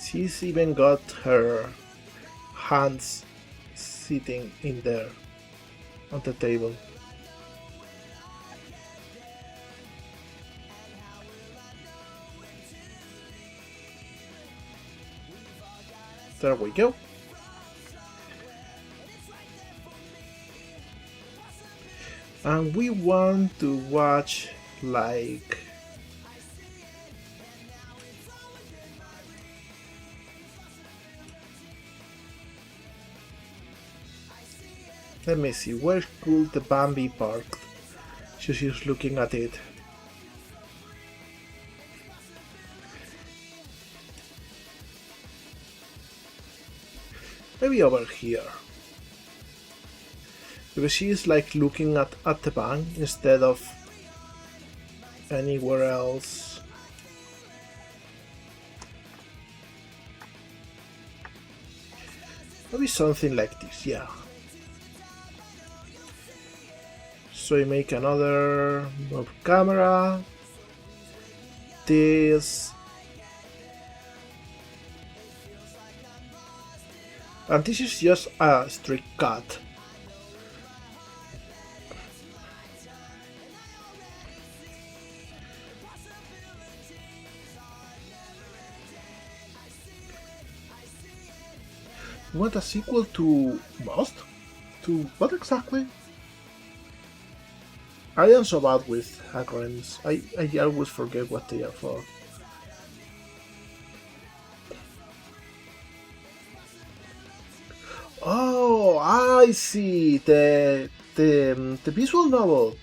She's even got her hands sitting in there on the table. There we go. And we want to watch like let me see, where could the van be parked? She's looking at it. Maybe over here. Because she is like looking at the van instead of anywhere else. Maybe something like this, yeah. So you make another move camera. This. And this is just a straight cut. You want a sequel to Most? To what exactly? I am so bad with acronyms. I always forget what they are for. Oh, I see. The visual novel.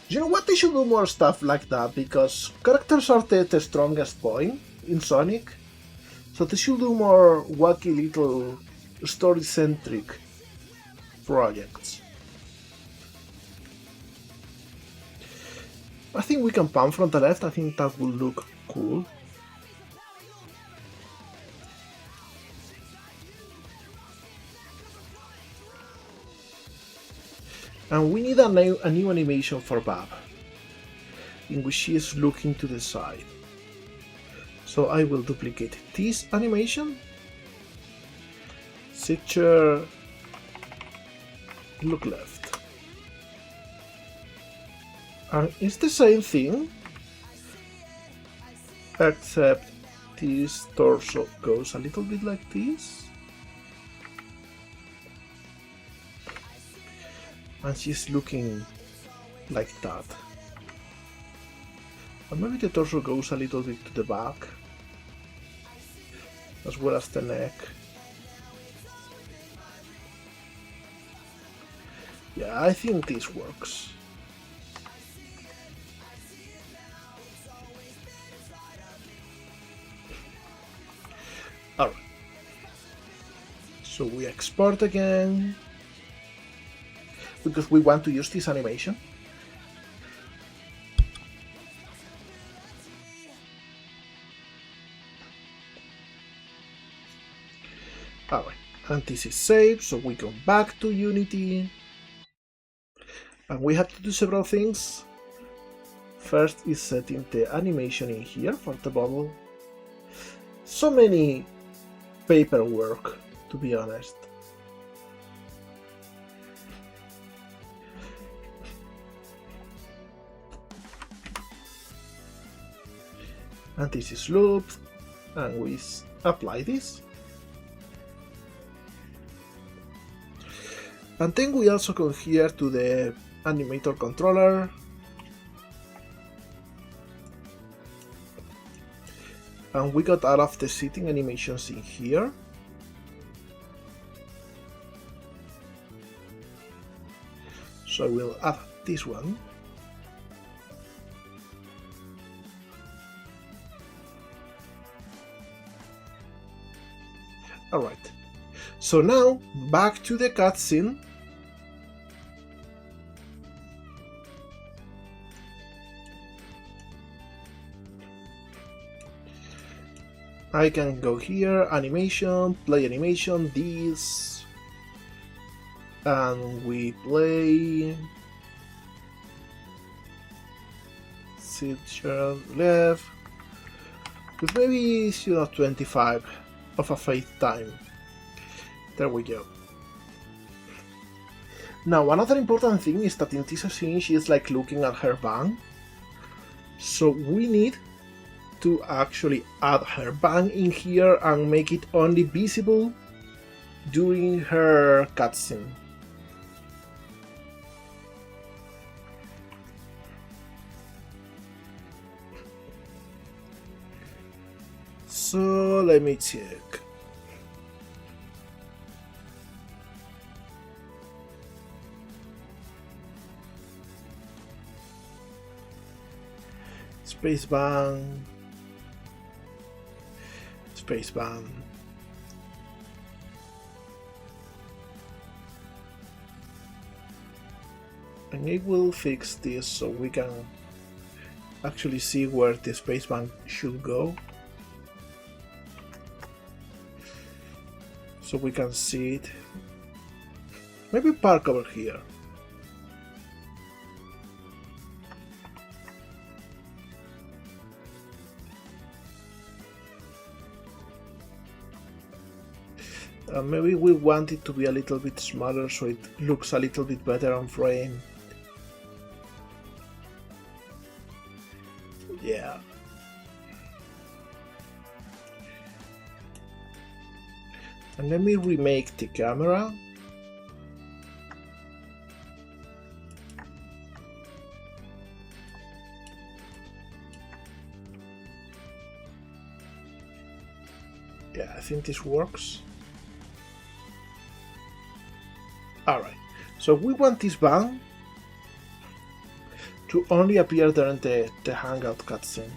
You know what? They should do more stuff like that because characters are the strongest point in Sonic. So they should do more wacky little story-centric projects. I think we can pan from the left. I think that will look cool. And we need a new animation for Bab, in which she is looking to the side. So I will duplicate this animation. Picture, look left. And it's the same thing, except this torso goes a little bit like this. And she's looking like that. And maybe the torso goes a little bit to the back, as well as the neck. Yeah, I think this works. Alright. So we export again, because we want to use this animation. Alright, and this is saved, so we go back to Unity. And we have to do several things. First is setting the animation in here for the bubble. So many paperwork, to be honest. And this is looped, and we apply this. And then we also come here to the animator controller. And we got all of the sitting animations in here. So we'll add this one. Alright, so now back to the cutscene. I can go here, animation, play animation, this, and we play sit left with maybe 25 of a fade time. There we go. Now another important thing is that in this scene she is like looking at her bang, so we need to actually add her bang in here and make it only visible during her cutscene. So let me check. Space bang. Space bang. And it will fix this so we can actually see where the spacebar should go. So we can see it. Maybe park over here. Maybe we want it to be a little bit smaller so it looks a little bit better on frame. Yeah. And let me remake the camera. Yeah, I think this works. Alright, so we want this bang to only appear during the hangout cutscene.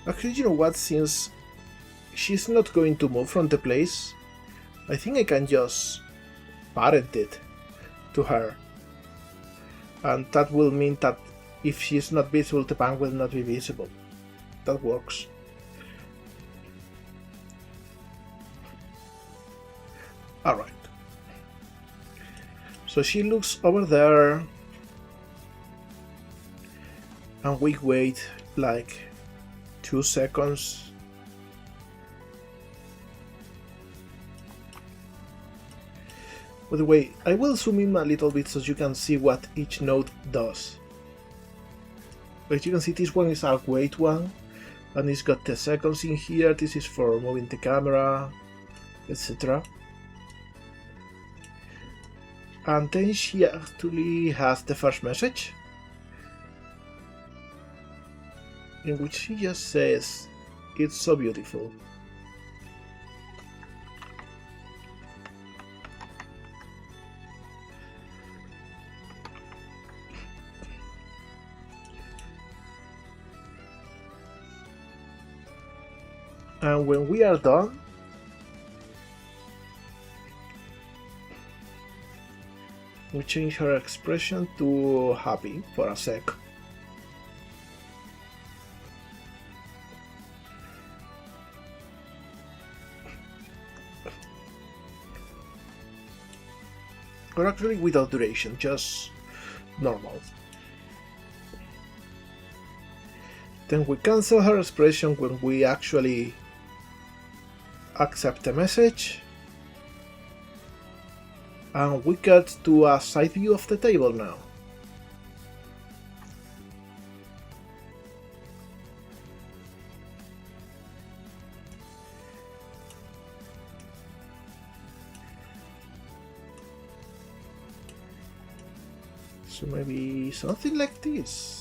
Actually, you know what, since she's not going to move from the place, I think I can just parent it to her, and that will mean that if she's not visible, the bang will not be visible. That works. Alright. So she looks over there, and we wait like 2 seconds By the way, I will zoom in a little bit so you can see what each node does. As you can see, this one is a wait one, and it's got 10 seconds in here. This is for moving the camera, etc. And then she actually has the first message, in which she just says, "It's so beautiful." And when we are done, we change her expression to happy for a sec. Or actually without duration, just normal. Then we cancel her expression when we actually accept the message. And we get to a side view of the table now. So maybe something like this.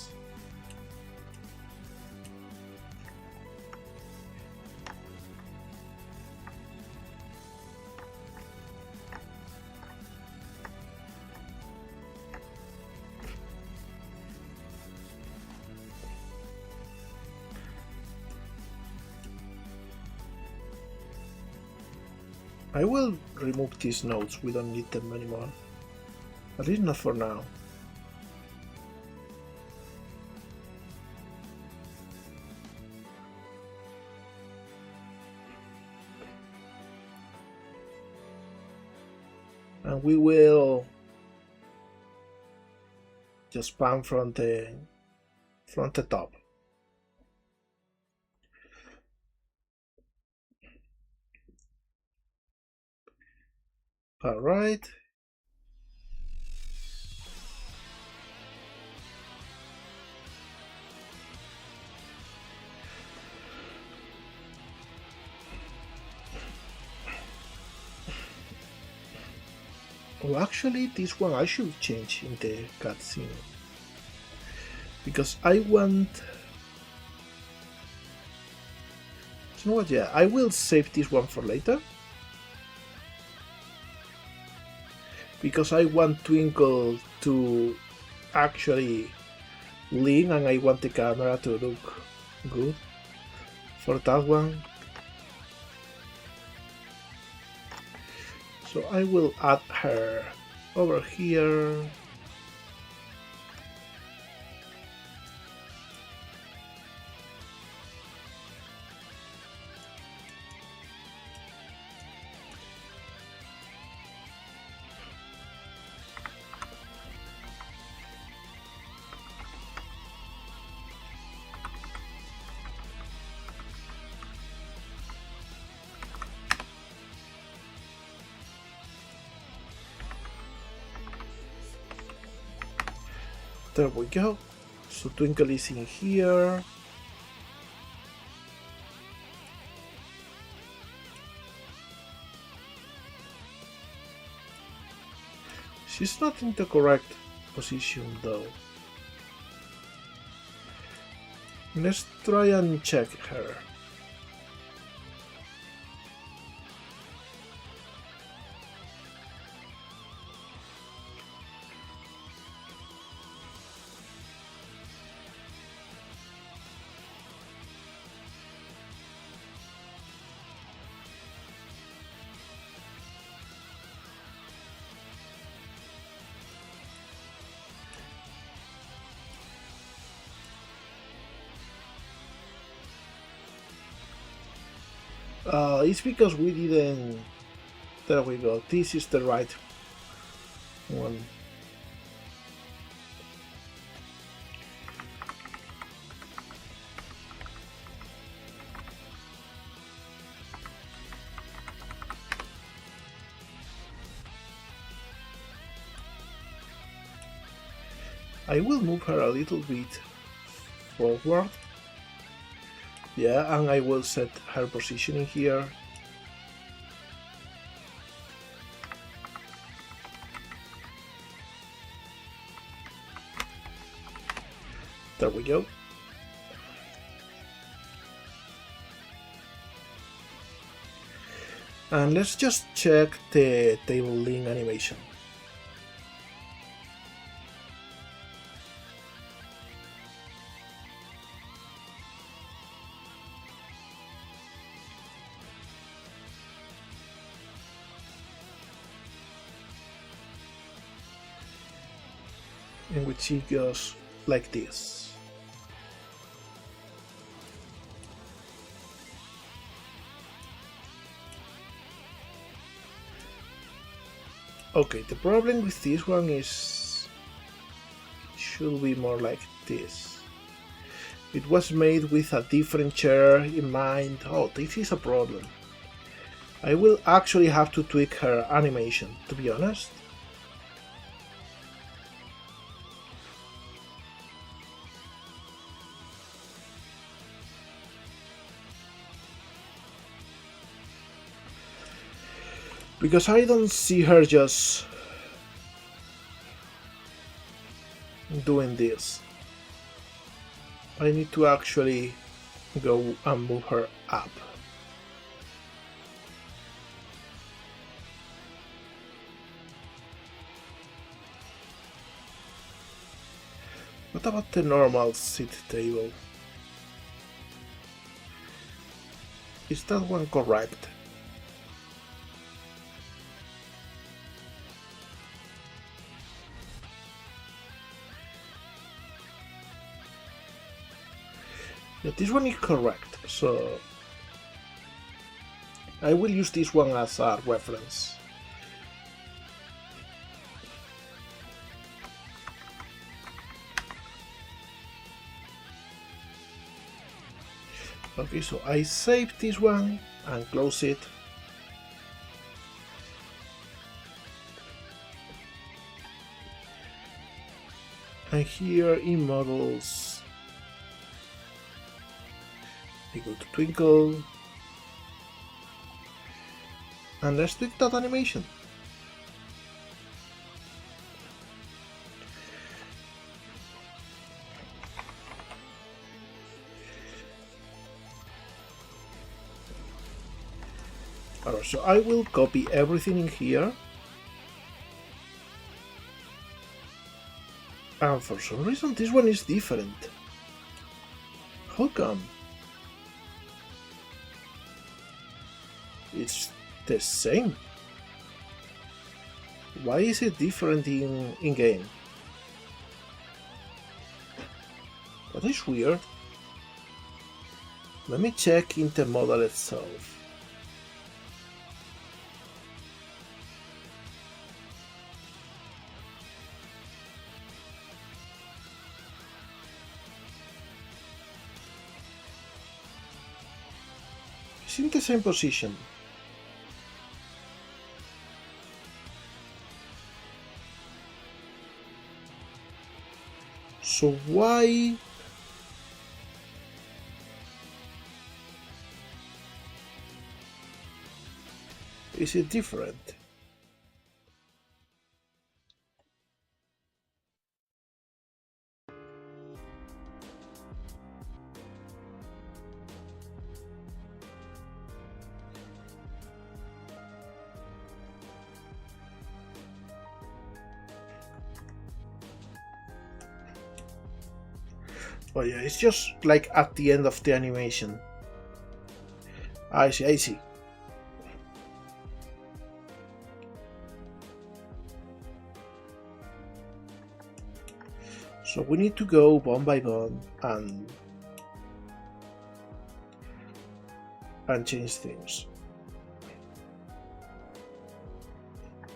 I will remove these nodes, we don't need them anymore. At least not for now. And we will just spam from the top. All right. Oh, actually, this one I should change in the cutscene, because I want. You know what? Yeah, I will save this one for later, because I want Twinkle to actually lean, and I want the camera to look good for that one. So I will add her over here. There we go. So Twinkle is in here. She's not in the correct position though. Let's try and check her. It's because we didn't. There we go. This is the right one. I will move her a little bit forward. Yeah, and I will set her positioning here. There we go. And let's just check the table link animation. In which it goes like this. Okay, the problem with this one is it should be more like this. It was made with a different chair in mind. Oh, this is a problem. I will actually have to tweak her animation, to be honest. Because I don't see her just doing this. I need to actually go and move her up. What about the normal seat table? Is that one correct? Yeah, this one is correct, so I will use this one as a reference. Okay, so I save this one and close it. And here in models, I go to Twinkle, and let's tweak that animation. Alright, so I will copy everything in here, and for some reason this one is different. How come? It's the same. Why is it different in game? That is weird. Let me check in the model itself. It's in the same position. So why is it different? Oh yeah, it's just like at the end of the animation. I see, I see. So we need to go one by one and change things.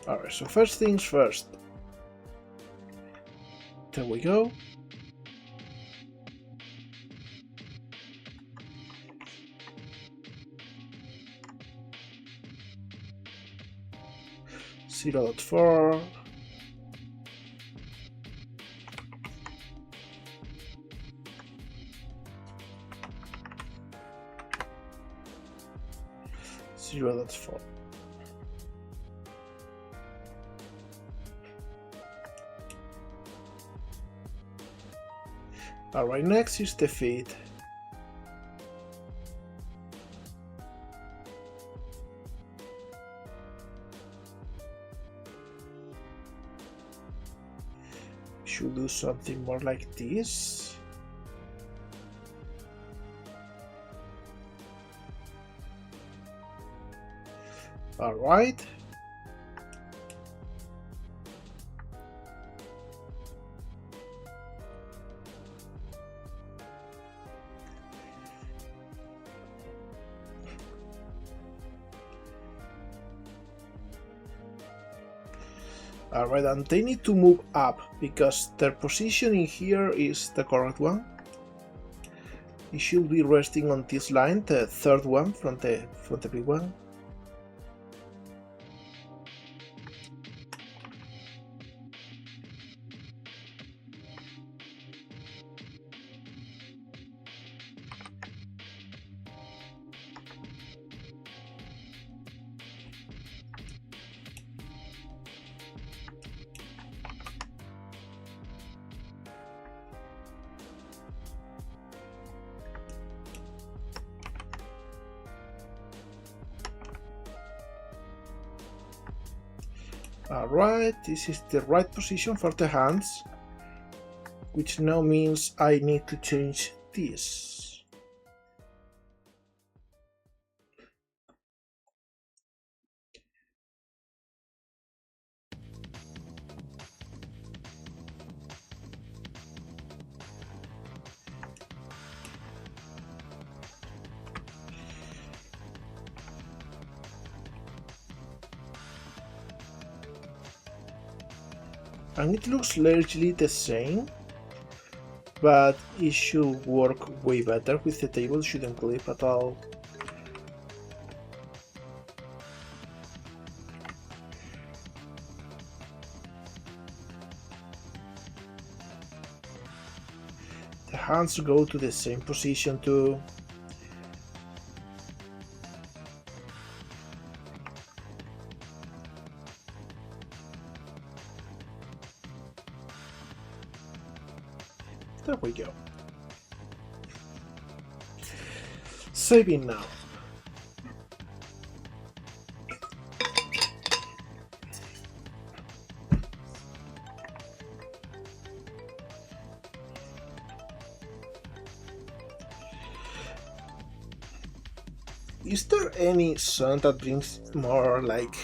Alright, so first things first. There we go. .4. 0.4. Alright, next is the feed. Should do something more like this. All right. Alright, and they need to move up because their position in here is the correct one. It should be resting on this line, the third one from the big one. Alright, this is the right position for the hands, which now means I need to change this. And it looks largely the same, but it should work way better with the table, shouldn't clip at all. The hands go to the same position too. There we go. Saving now. Is there any song that brings more like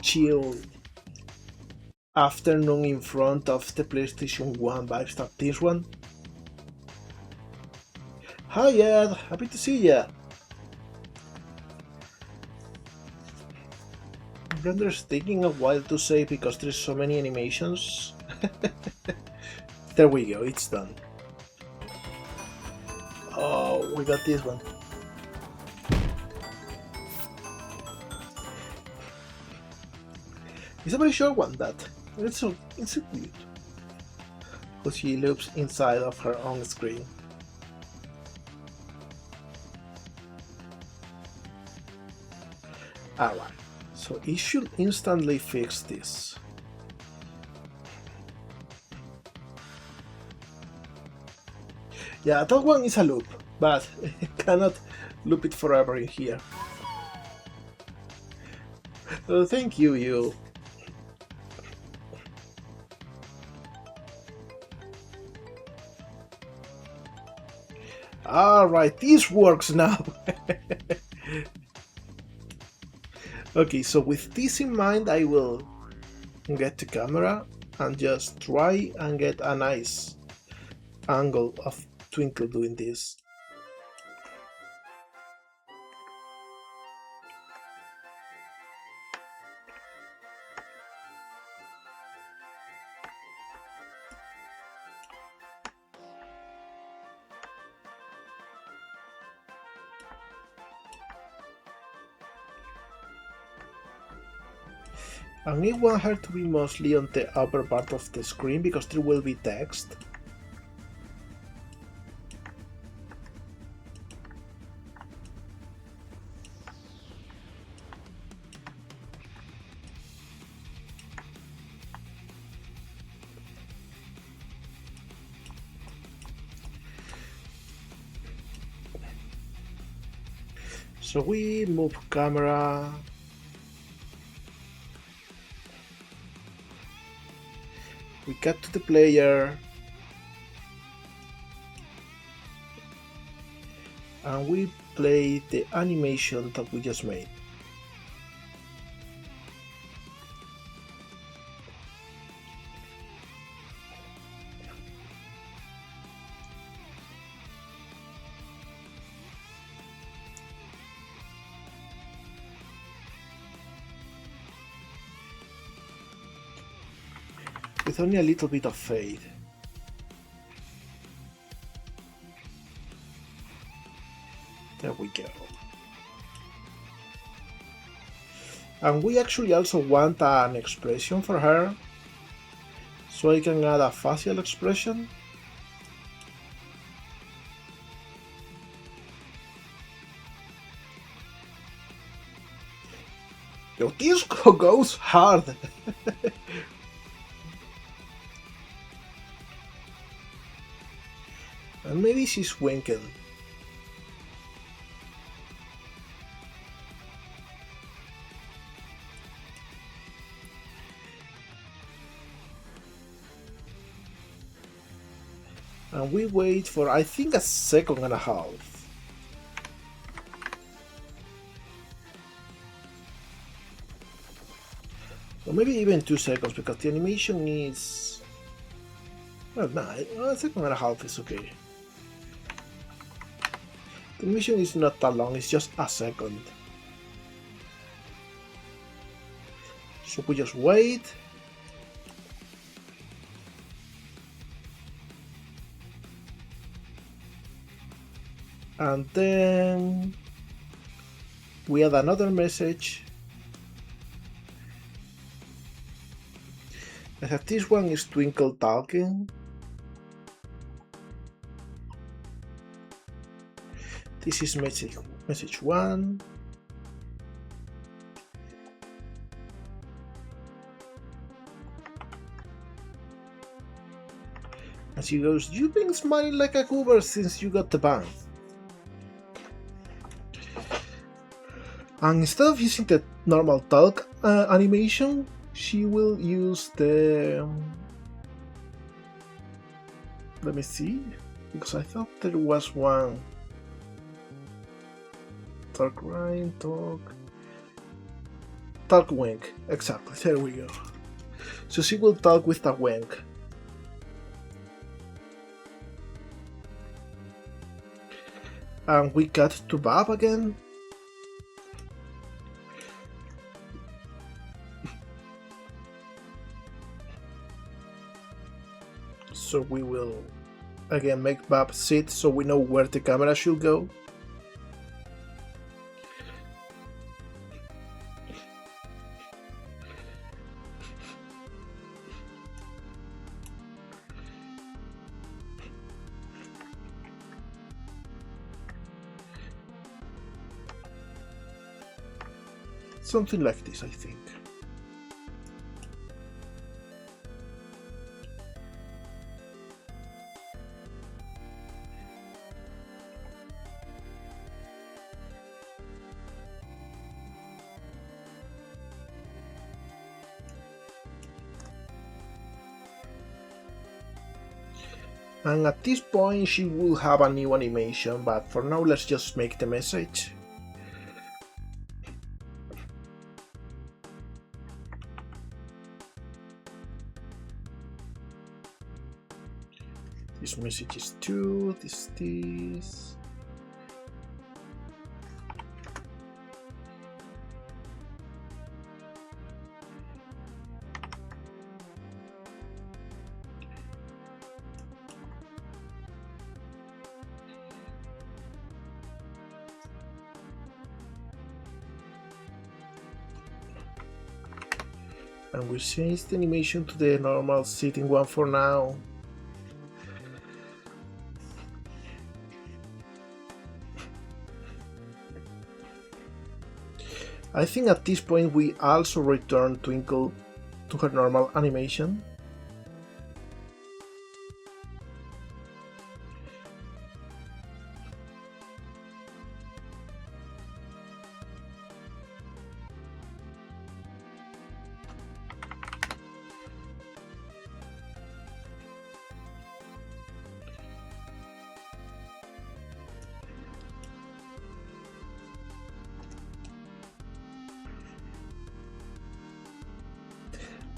chill afternoon in front of the PlayStation 1 vibes than this one? Hi Ed, happy to see ya! Blender's taking a while to save because there's so many animations. There we go, it's done. Oh, we got this one. It's a very short one, that. It's so cute. Because she loops inside of her own screen. Alright, so it should instantly fix this. Yeah, that one is a loop, but it cannot loop it forever in here. Oh, thank you, you. Alright, this works now. Okay, so with this in mind, I will get the camera and just try and get a nice angle of Twinkle doing this. And I want her to be mostly on the upper part of the screen because there will be text. So we move camera. We cut to the player. And we play the animation that we just made. With only a little bit of fade. There we go. And we actually also want an expression for her. So I can add a facial expression. Yo, this goes hard! And maybe she's winking. And we wait for, I think, a second and a half. Or maybe even 2 seconds, because the animation is... Well, no, a second and a half is okay. The animation is not that long, it's just a second. So we just wait. And then we add another message. I have this one is Twinkle talking. This is message 1. And she goes, "You've been smiling like a goober since you got the ban." And instead of using the normal talk animation, she will use the... Let me see, because I thought there was one. Talk Rhyme, talk wink. Exactly, there we go. So she will talk with a wink. And we cut to Bob again. So we will again make Bob sit so we know where the camera should go. Something like this, I think. And at this point she will have a new animation, but for now let's just make the message. This message is 2, this. And we change the animation to the normal sitting one for now. I think at this point we also return Twinkle to her normal animation.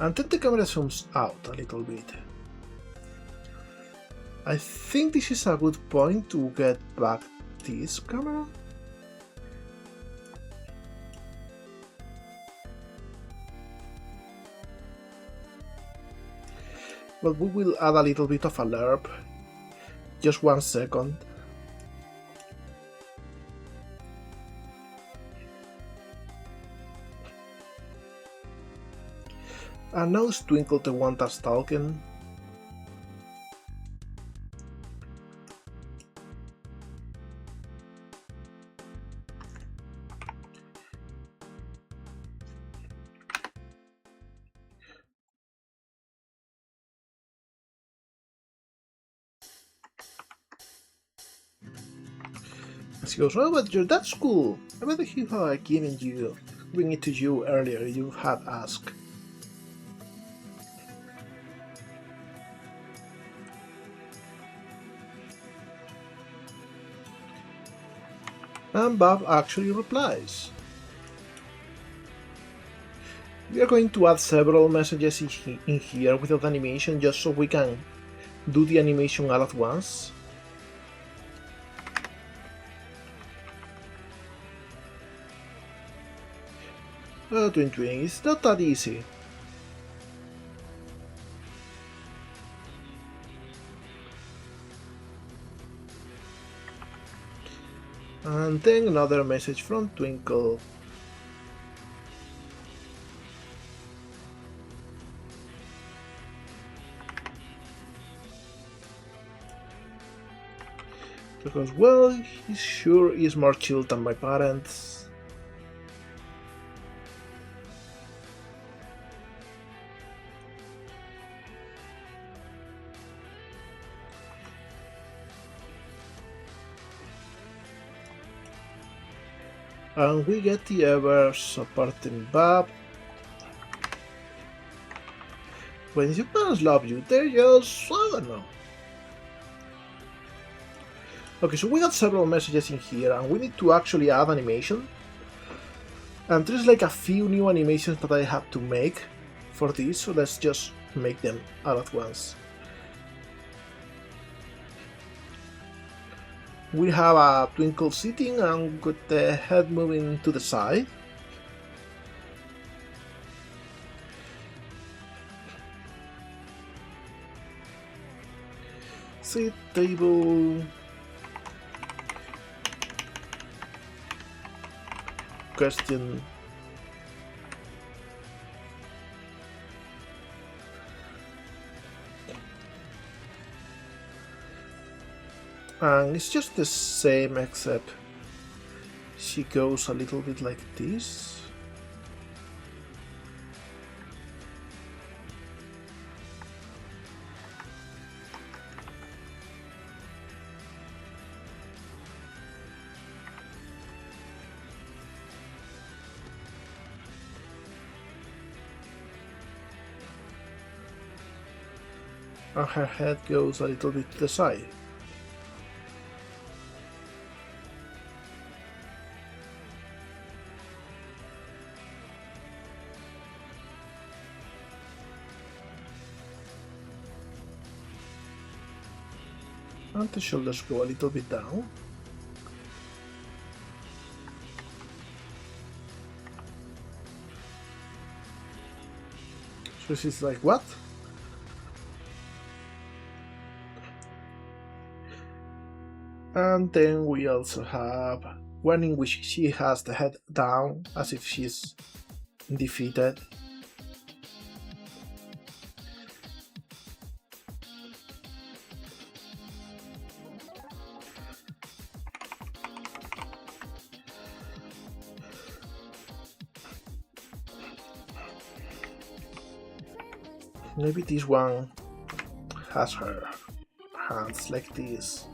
And then the camera zooms out a little bit. I think this is a good point to get back this camera. But we will add a little bit of a lerp. Just 1 second. And now it's Twinkle the one that's talking. She goes, oh, but that's cool. I bet he had given it to you earlier. You had asked. And Bob actually replies. We are going to add several messages in here without animation just so we can do the animation all at once. Twin, it's not that easy. And then another message from Twinkle. Because, well, he sure is more chill than my parents. And we get the ever supporting Bob. When your parents love you, they're just, I don't know. Okay, so we got several messages in here, and we need to actually add animation. And there's like a few new animations that I have to make for this, so let's just make them all at once. We have a Twinkle sitting and with the head moving to the side. Sit, table. Question. And it's just the same, except she goes a little bit like this. And her head goes a little bit to the side. And the shoulders go a little bit down. So she's like, what? And then we also have one in which she has the head down as if she's defeated. Maybe this one has her hands like this.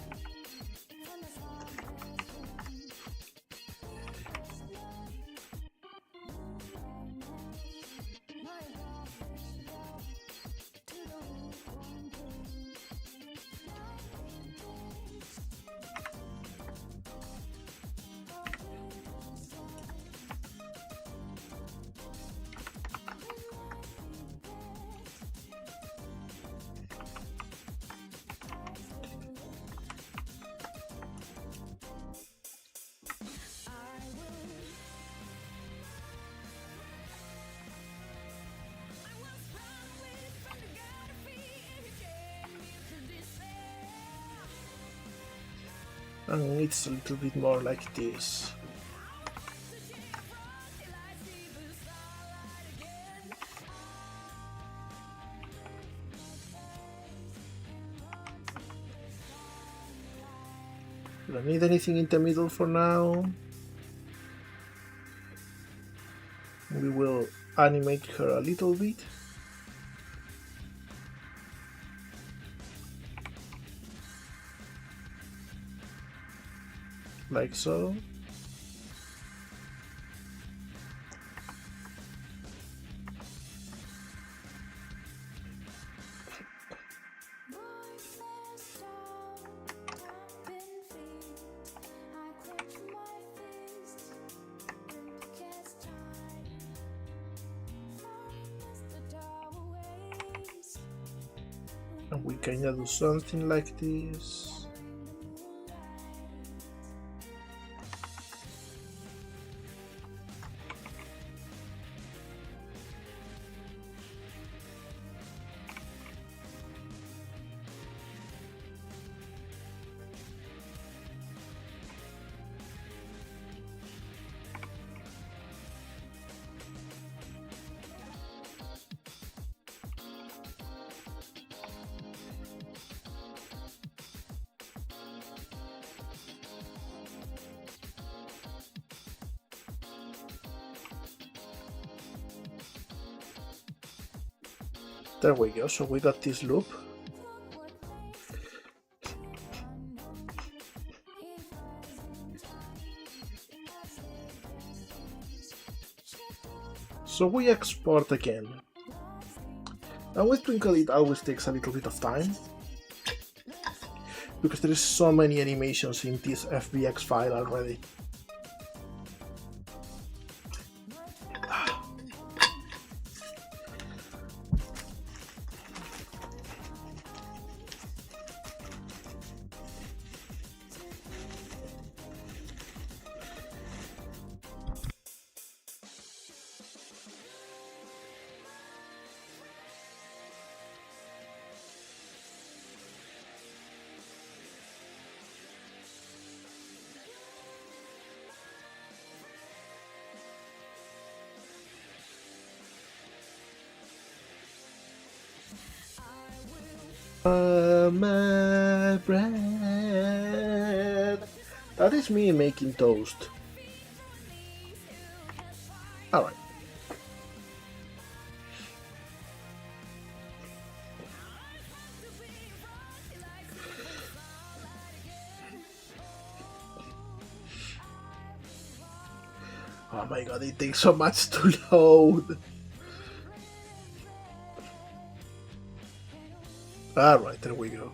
And it's a little bit more like this. We don't need anything in the middle for now. We will animate her a little bit. Like so. And we kinda do something like this. There we go, so we got this loop. So we export again. And with Twinkle it always takes a little bit of time, because there is so many animations in this FBX file already. My bread. That is me making toast. Alright. Oh my god, it takes so much to load. Alright, there we go.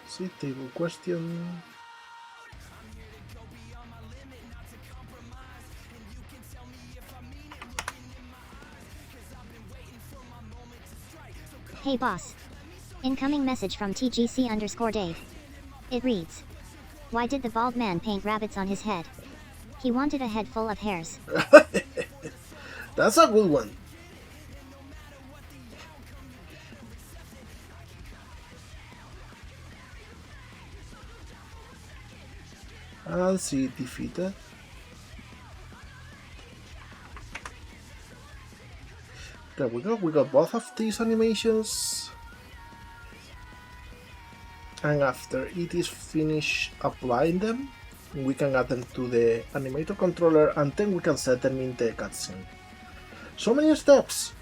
See, table question. Hey boss. Incoming message from TGC_Dave. It reads, why did the bald man paint rabbits on his head? He wanted a head full of hairs. That's a good one. I'll see it defeated. There we go, we got both of these animations. And after it is finished applying them, we can add them to the animator controller and then we can set them in the cutscene. So many steps!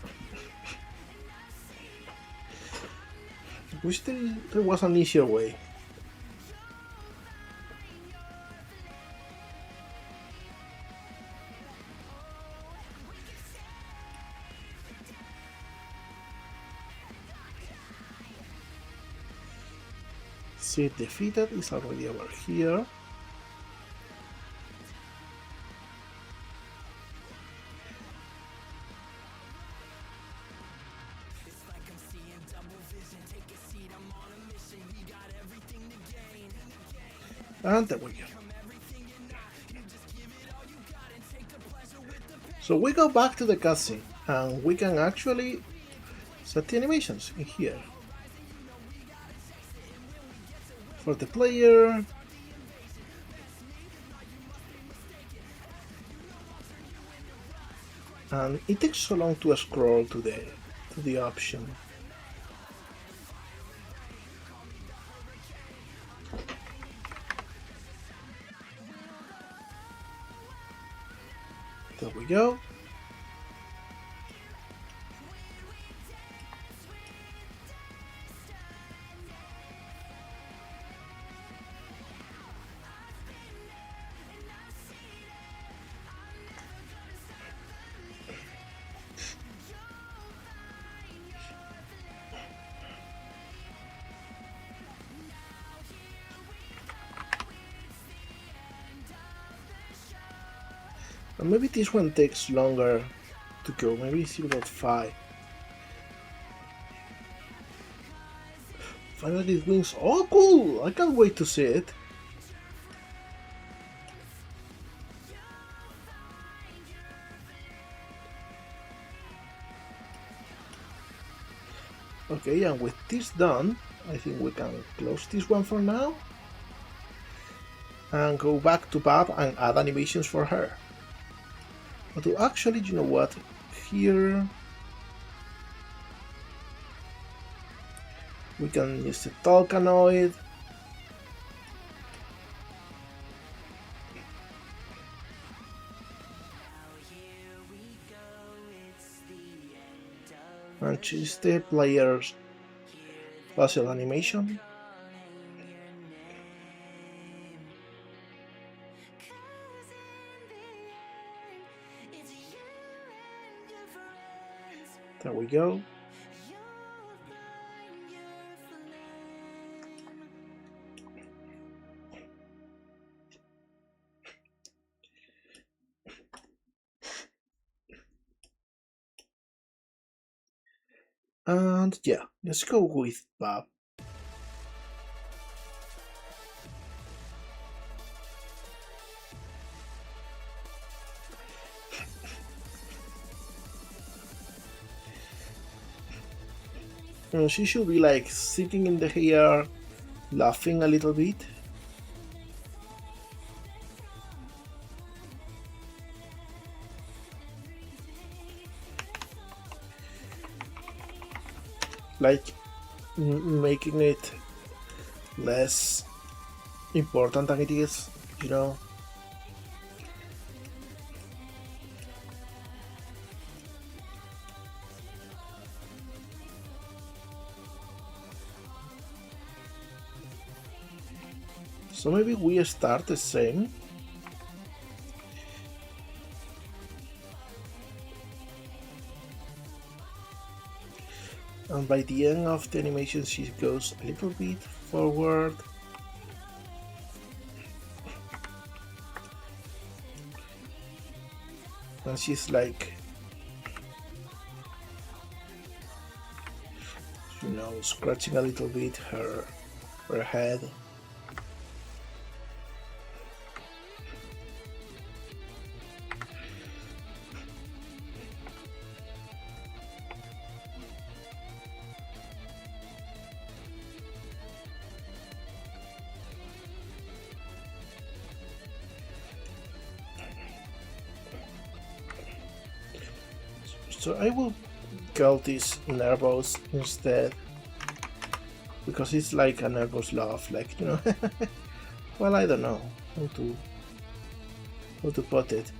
Wish there was an easier way. Seed defeated is already over here. And there we go. So we go back to the cutscene and we can actually set the animations in here. For the player, and it takes so long to scroll to the option. There we go. And maybe this one takes longer to go, maybe 0.5. Finally it wins. Oh cool! I can't wait to see it. Okay, and with this done, I think we can close this one for now. And go back to Bab and add animations for her. But to actually, you know what, here we can use the Tolkanoid. And choose the player's puzzle animation. There we go. And yeah, let's go with Bab. And she should be like sitting in the hair, laughing a little bit. Like making it less important than it is, you know. So maybe we start the same. And by the end of the animation she goes a little bit forward. And she's like, you know, scratching a little bit her head. So I will call this nervous instead, because it's like a nervous laugh, like, you know. Well, I don't know how to put it.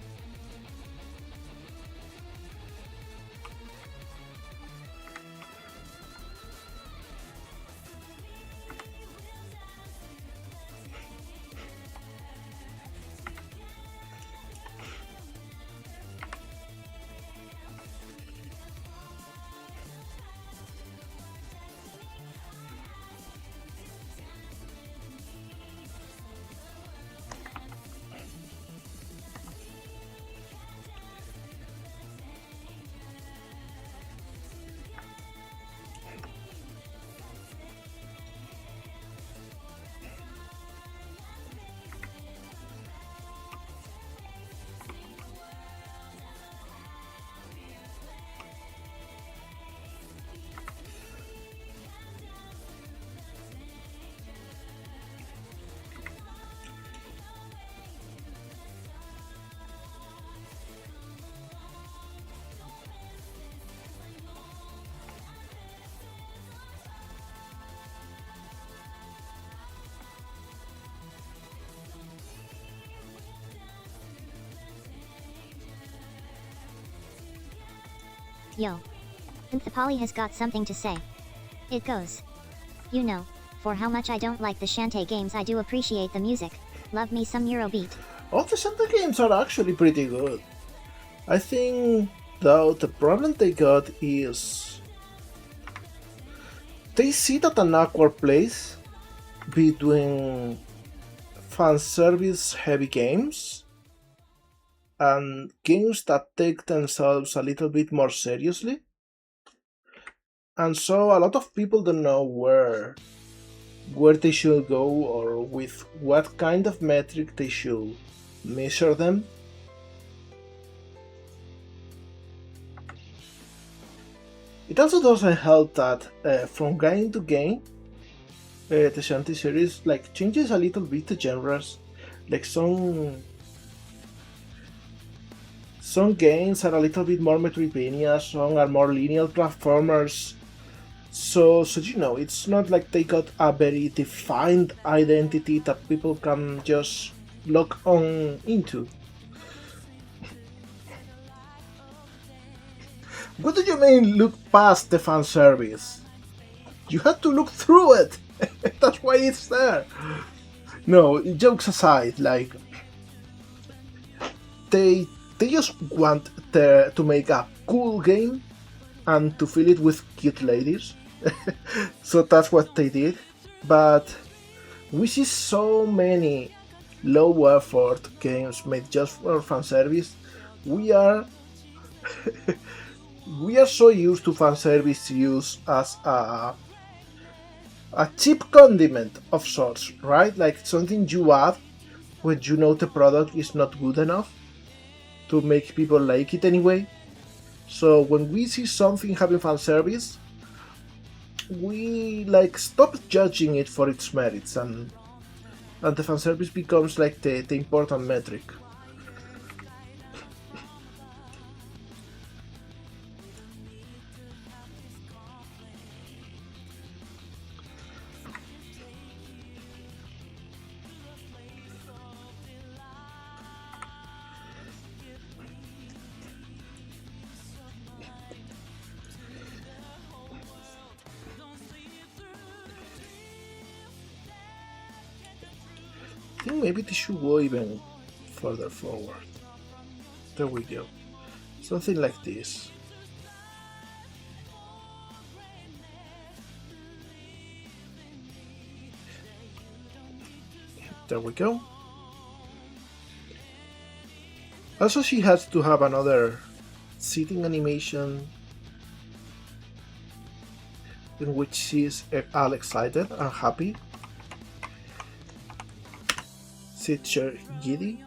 Yo. Poly has got something to say. It goes. You know, for how much I don't like the Shantae games, I do appreciate the music. Love me some Eurobeat. All the Shantae games are actually pretty good. I think, though, the problem they got is they sit at an awkward place between fanservice heavy games and games that take themselves a little bit more seriously. And so a lot of people don't know where they should go or with what kind of metric they should measure them. It also doesn't help that from game to game, the Shantae series changes a little bit the genres. Some games are a little bit more Metroidvania, some are more linear platformers. So you know, it's not like they got a very defined identity that people can just lock on into. What do you mean look past the fan service? You had to look through it. That's why it's there. No, jokes aside, they just want to make a cool game and to fill it with cute ladies. So that's what they did. But we see so many low effort games made just for fan service. We are so used to fan service use as a cheap condiment of sorts, right? Like something you add when you know the product is not good enough to make people like it anyway. So when we see something having fan service, we stop judging it for its merits, and the fan service becomes the important metric. I think maybe they should go even further forward. There we go. Something like this. There we go. Also, she has to have another sitting animation in which she's all excited and happy. Sit giddy.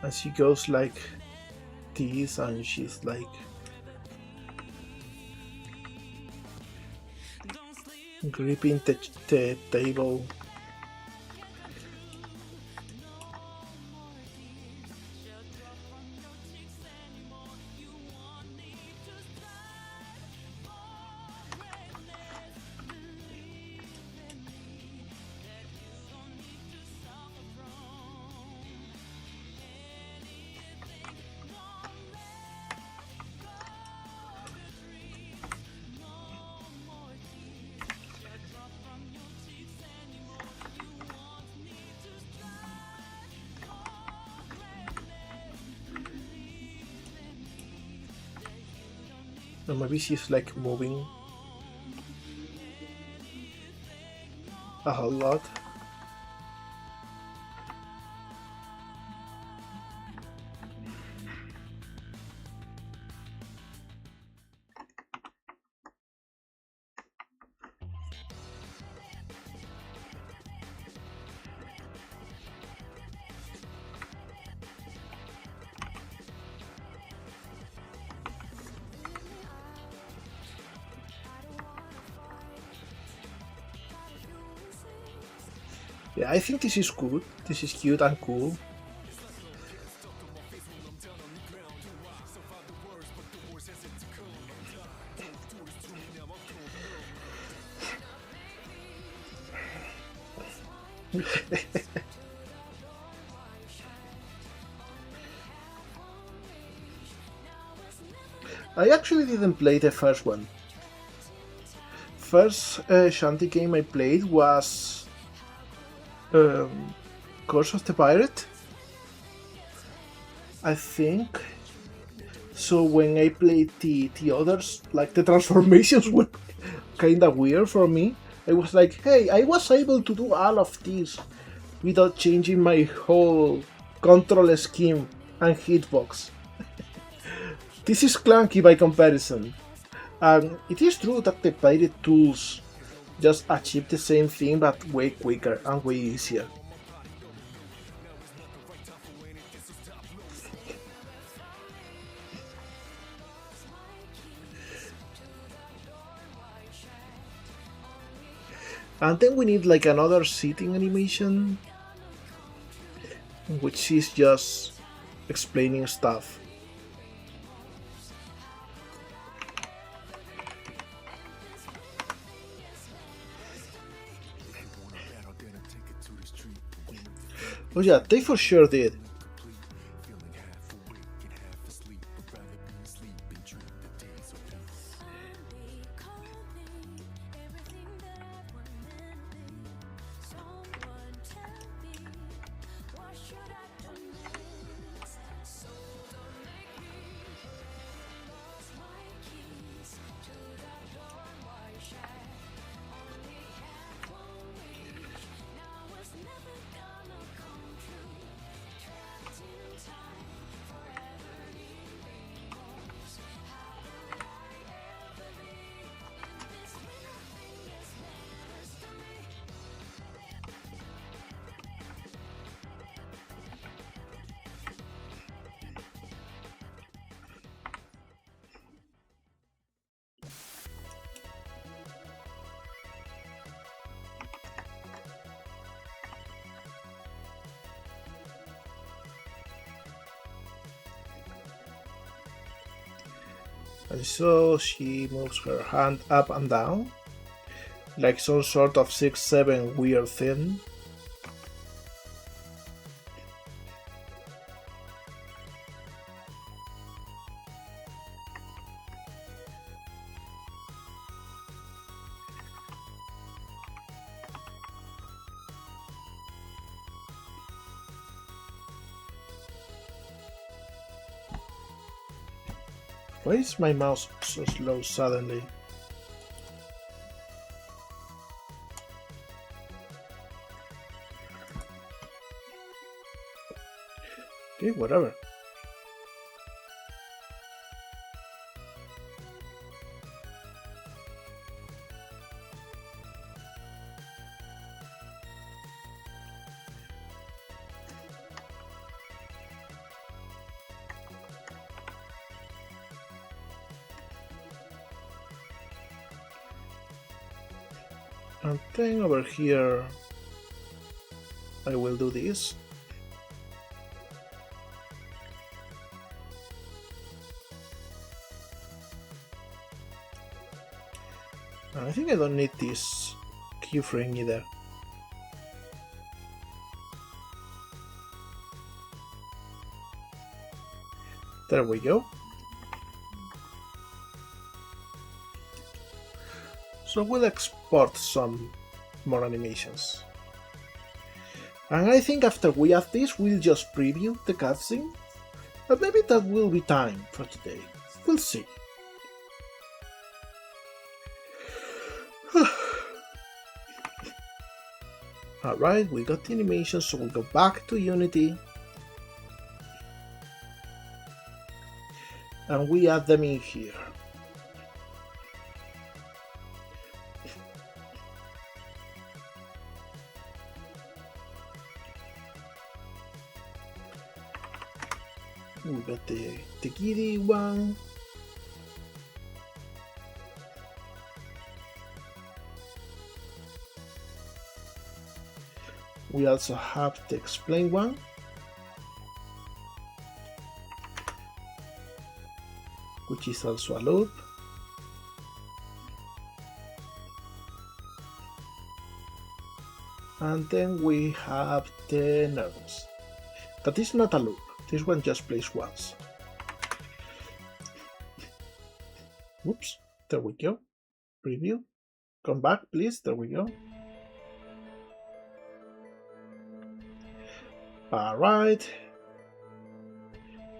And she goes like this, and she's gripping the table. Or maybe she's moving a whole lot. Yeah, I think this is good. This is cute and cool. I actually didn't play the first one. First shanty game I played was Curse of the Pirate, I think. So when I played the others, like the transformations were kinda weird for me. I was like, hey, I was able to do all of this without changing my whole control scheme and hitbox. This is clunky by comparison. And it is true that the pirate tools just achieve the same thing but way quicker and way easier. And then we need like another sitting animation, which is just explaining stuff. Oh yeah, they for sure did. And so she moves her hand up and down, like some sort of 6-7 weird thing. Why is my mouse so slow suddenly? Okay, whatever. And then over here, I will do this. And I think I don't need this keyframe either. There we go. So we'll export some more animations. And I think after we add this, we'll just preview the cutscene. But maybe that will be time for today. We'll see. Alright, we got the animation, so we'll go back to Unity. And we add them in here. We got the giddy one. We also have the explain one. Which is also a loop. And then we have the nervous. That is not a loop. This one just plays once. Whoops. There we go. Preview. Come back, please. There we go. Alright.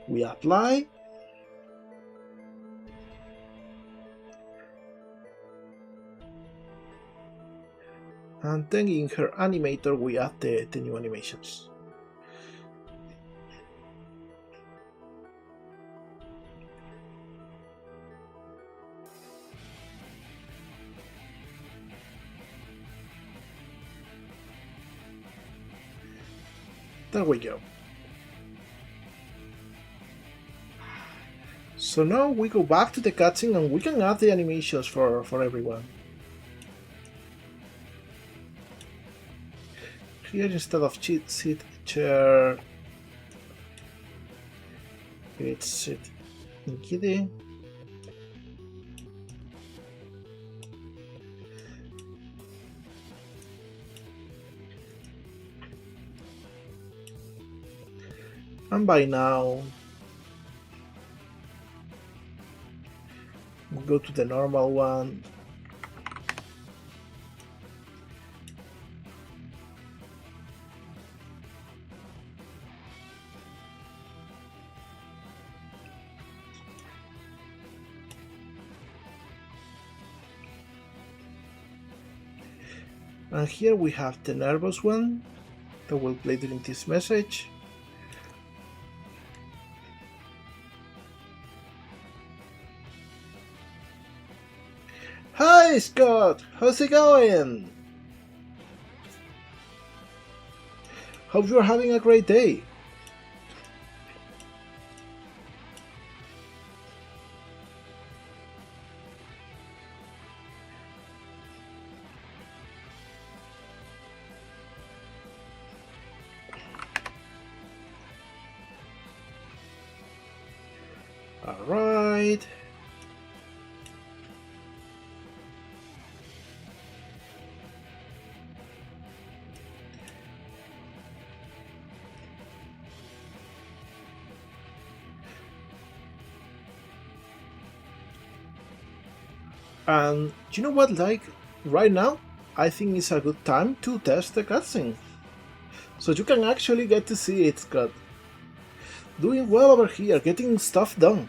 We apply. And then in her animator we add the new animations. There we go. So now we go back to the cutscene and we can add the animations for everyone. Here instead of cheat sit chair, it's sit kitty. And by now we'll go to the normal one. And here we have the nervous one that will play during this message. Hi Scott, how's it going? Hope you're having a great day. All right. And you know what, like, right now, I think it's a good time to test the cutscene. So you can actually get to see it, Scott. Doing well over here, getting stuff done.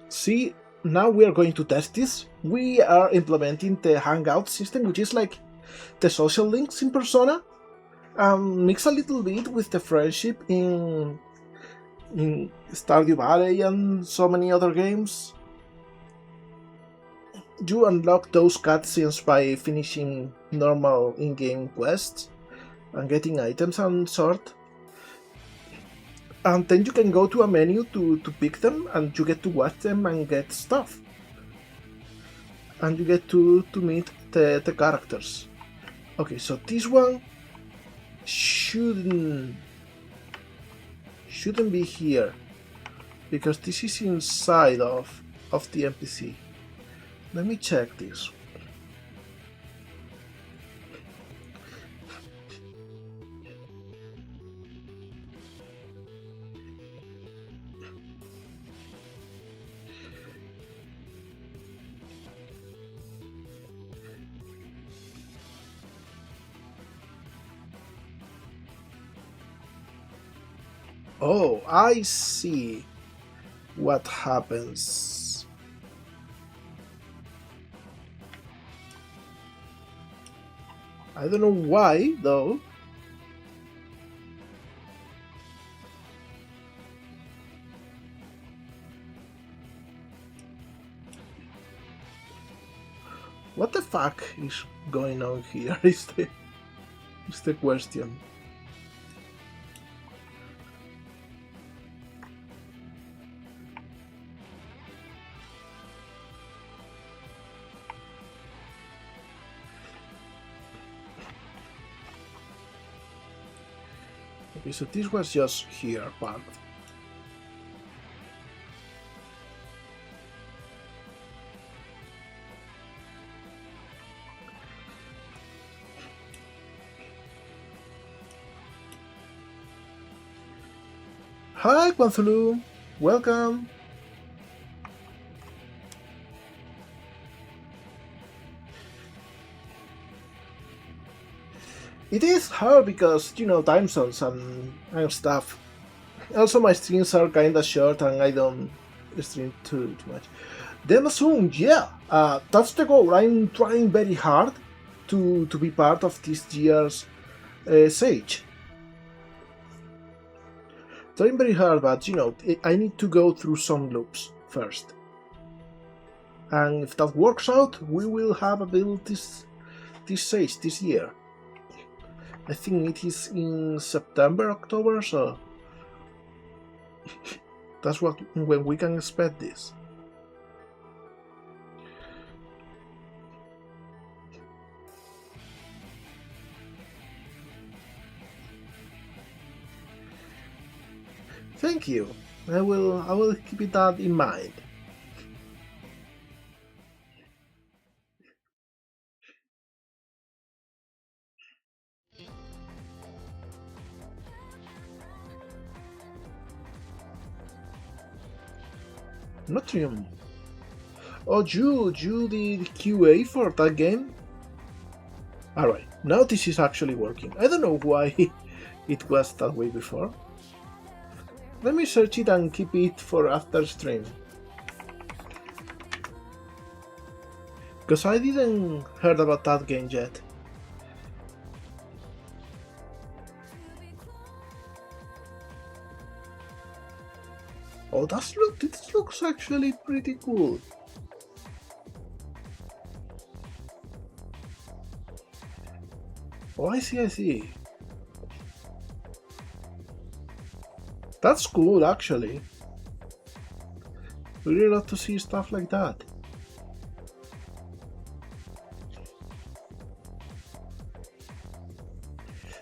See, now we are going to test this. We are implementing the Hangout system, which is like the social links in Persona. Mix a little bit with the friendship in Stardew Valley and so many other games. You unlock those cutscenes by finishing normal in-game quests and getting items and sort. And then you can go to a menu to pick them, and you get to watch them and get stuff. And you get to meet the characters. Okay, so this one shouldn't be here, because this is inside of the NPC. Let me check this. Oh, I see what happens. I don't know why, though. What the fuck is going on here is the question. Okay, so this was just here part. Hi, Quanthulu. Welcome. It is hard because, you know, time zones and stuff. Also, my streams are kinda short and I don't stream too much. Then soon, yeah, that's the goal. I'm trying very hard to be part of this year's Sage. Trying very hard, but you know, I need to go through some loops first. And if that works out, we will have a build this Sage this year. I think it is in September, October, so that's when we can expect this. Thank you. I will keep that in mind. Notrium. Oh, you did QA for that game? Alright, now this is actually working. I don't know why it was that way before. Let me search it and keep it for after stream. Because I didn't heard about that game yet. Oh, this looks actually pretty cool. Oh, I see. That's cool, actually. Really love to see stuff like that.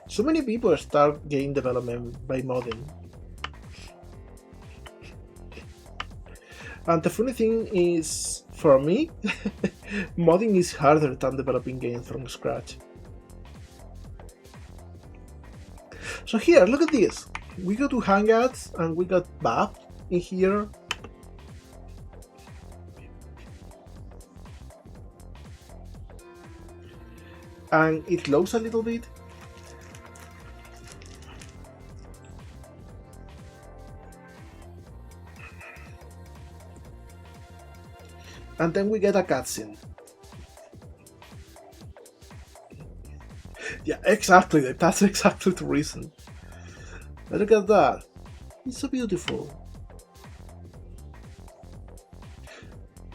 So many people start game development by modding. And the funny thing is, for me, modding is harder than developing games from scratch. So here, look at this. We go to Hangouts and we got Bab in here. And it loads a little bit. And then we get a cutscene. Yeah, exactly. That's exactly the reason. Look at that. It's so beautiful.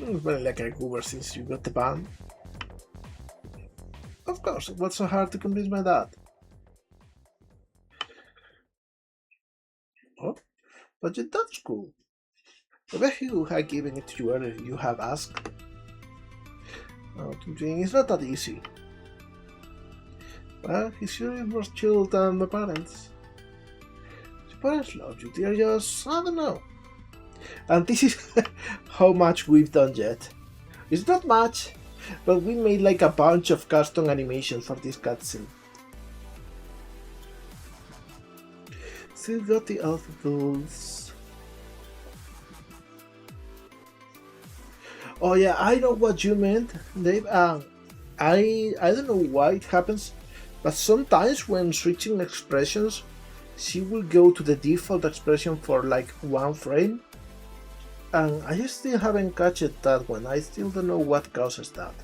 It's very like a goober since you got the ban. Of course, it was so hard to convince my dad. Oh, but your dad's cool. I bet he would have given it to you if you have asked. No, it's not that easy. Well, he's sure more chill than my parents. Your parents love you, they're just, I don't know. And this is how much we've done yet. It's not much, but we made like a bunch of custom animations for this cutscene. Still got the alpha tools. Oh yeah, I know what you meant, Dave. I don't know why it happens, but sometimes when switching expressions, she will go to the default expression for like one frame, and I still haven't catched that one. I still don't know what causes that.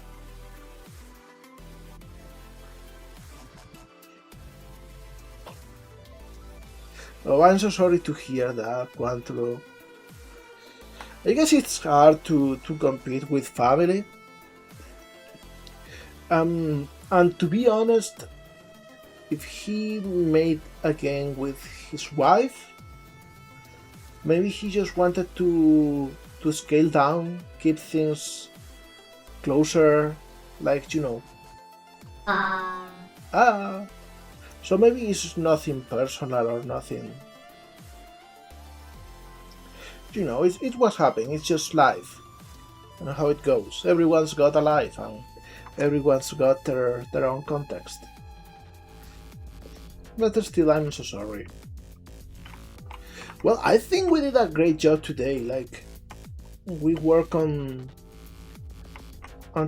Oh, I'm so sorry to hear that, Quantlo. I guess it's hard to compete with family. And to be honest, if he made a game with his wife, maybe he just wanted to scale down, keep things closer, like, you know. So maybe it's nothing personal or nothing. You know, it's what's happening, it's just life. You know how it goes. Everyone's got a life and everyone's got their own context. But still, I'm so sorry. Well, I think we did a great job today. Like, we work on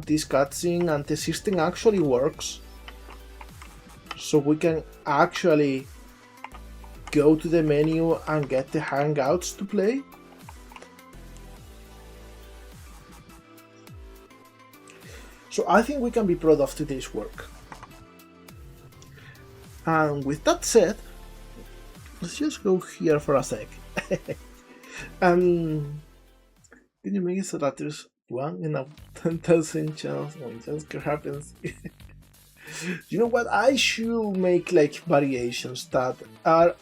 this cutscene, and the system actually works. So we can actually go to the menu and get the hangouts to play. So I think we can be proud of today's work. And with that said, let's just go here for a sec. Can you make it so that there's 1 in a 10,000 chance when just happens? You know what? I should make like variations that are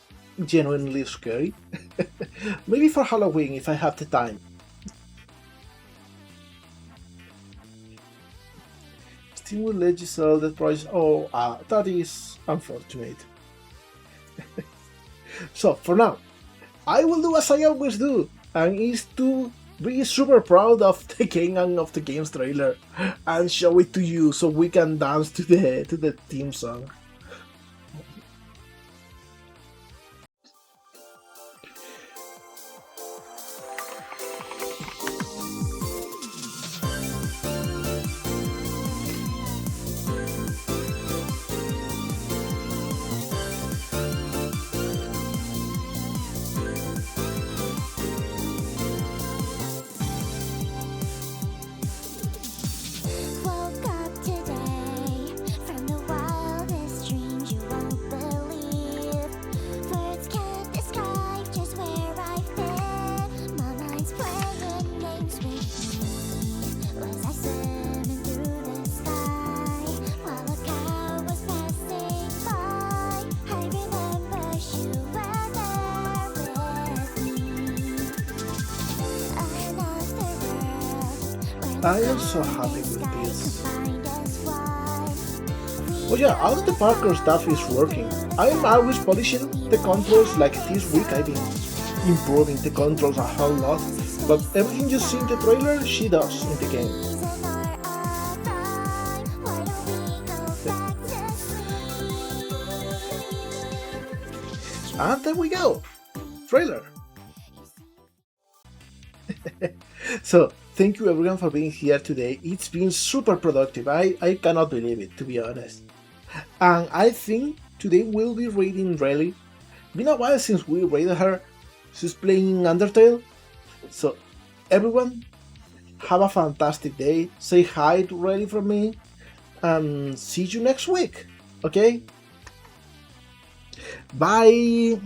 genuinely scary. Maybe for Halloween if I have the time. Steam will let you sell the price. Oh, that is unfortunate. So for now, I will do as I always do, and is to be super proud of the game and of the game's trailer and show it to you so we can dance to the theme song. I am so happy with this. Oh yeah, all of the Parker stuff is working. I am always polishing the controls. Like this week I've been improving the controls a whole lot, but everything you see in the trailer she does in the game. And there we go! Trailer! So, thank you everyone for being here today. It's been super productive. I cannot believe it, to be honest. And I think today we'll be raiding Rayleigh. Been a while since we raided her. She's playing Undertale. So, everyone, have a fantastic day. Say hi to Rayleigh from me. And see you next week. Okay? Bye!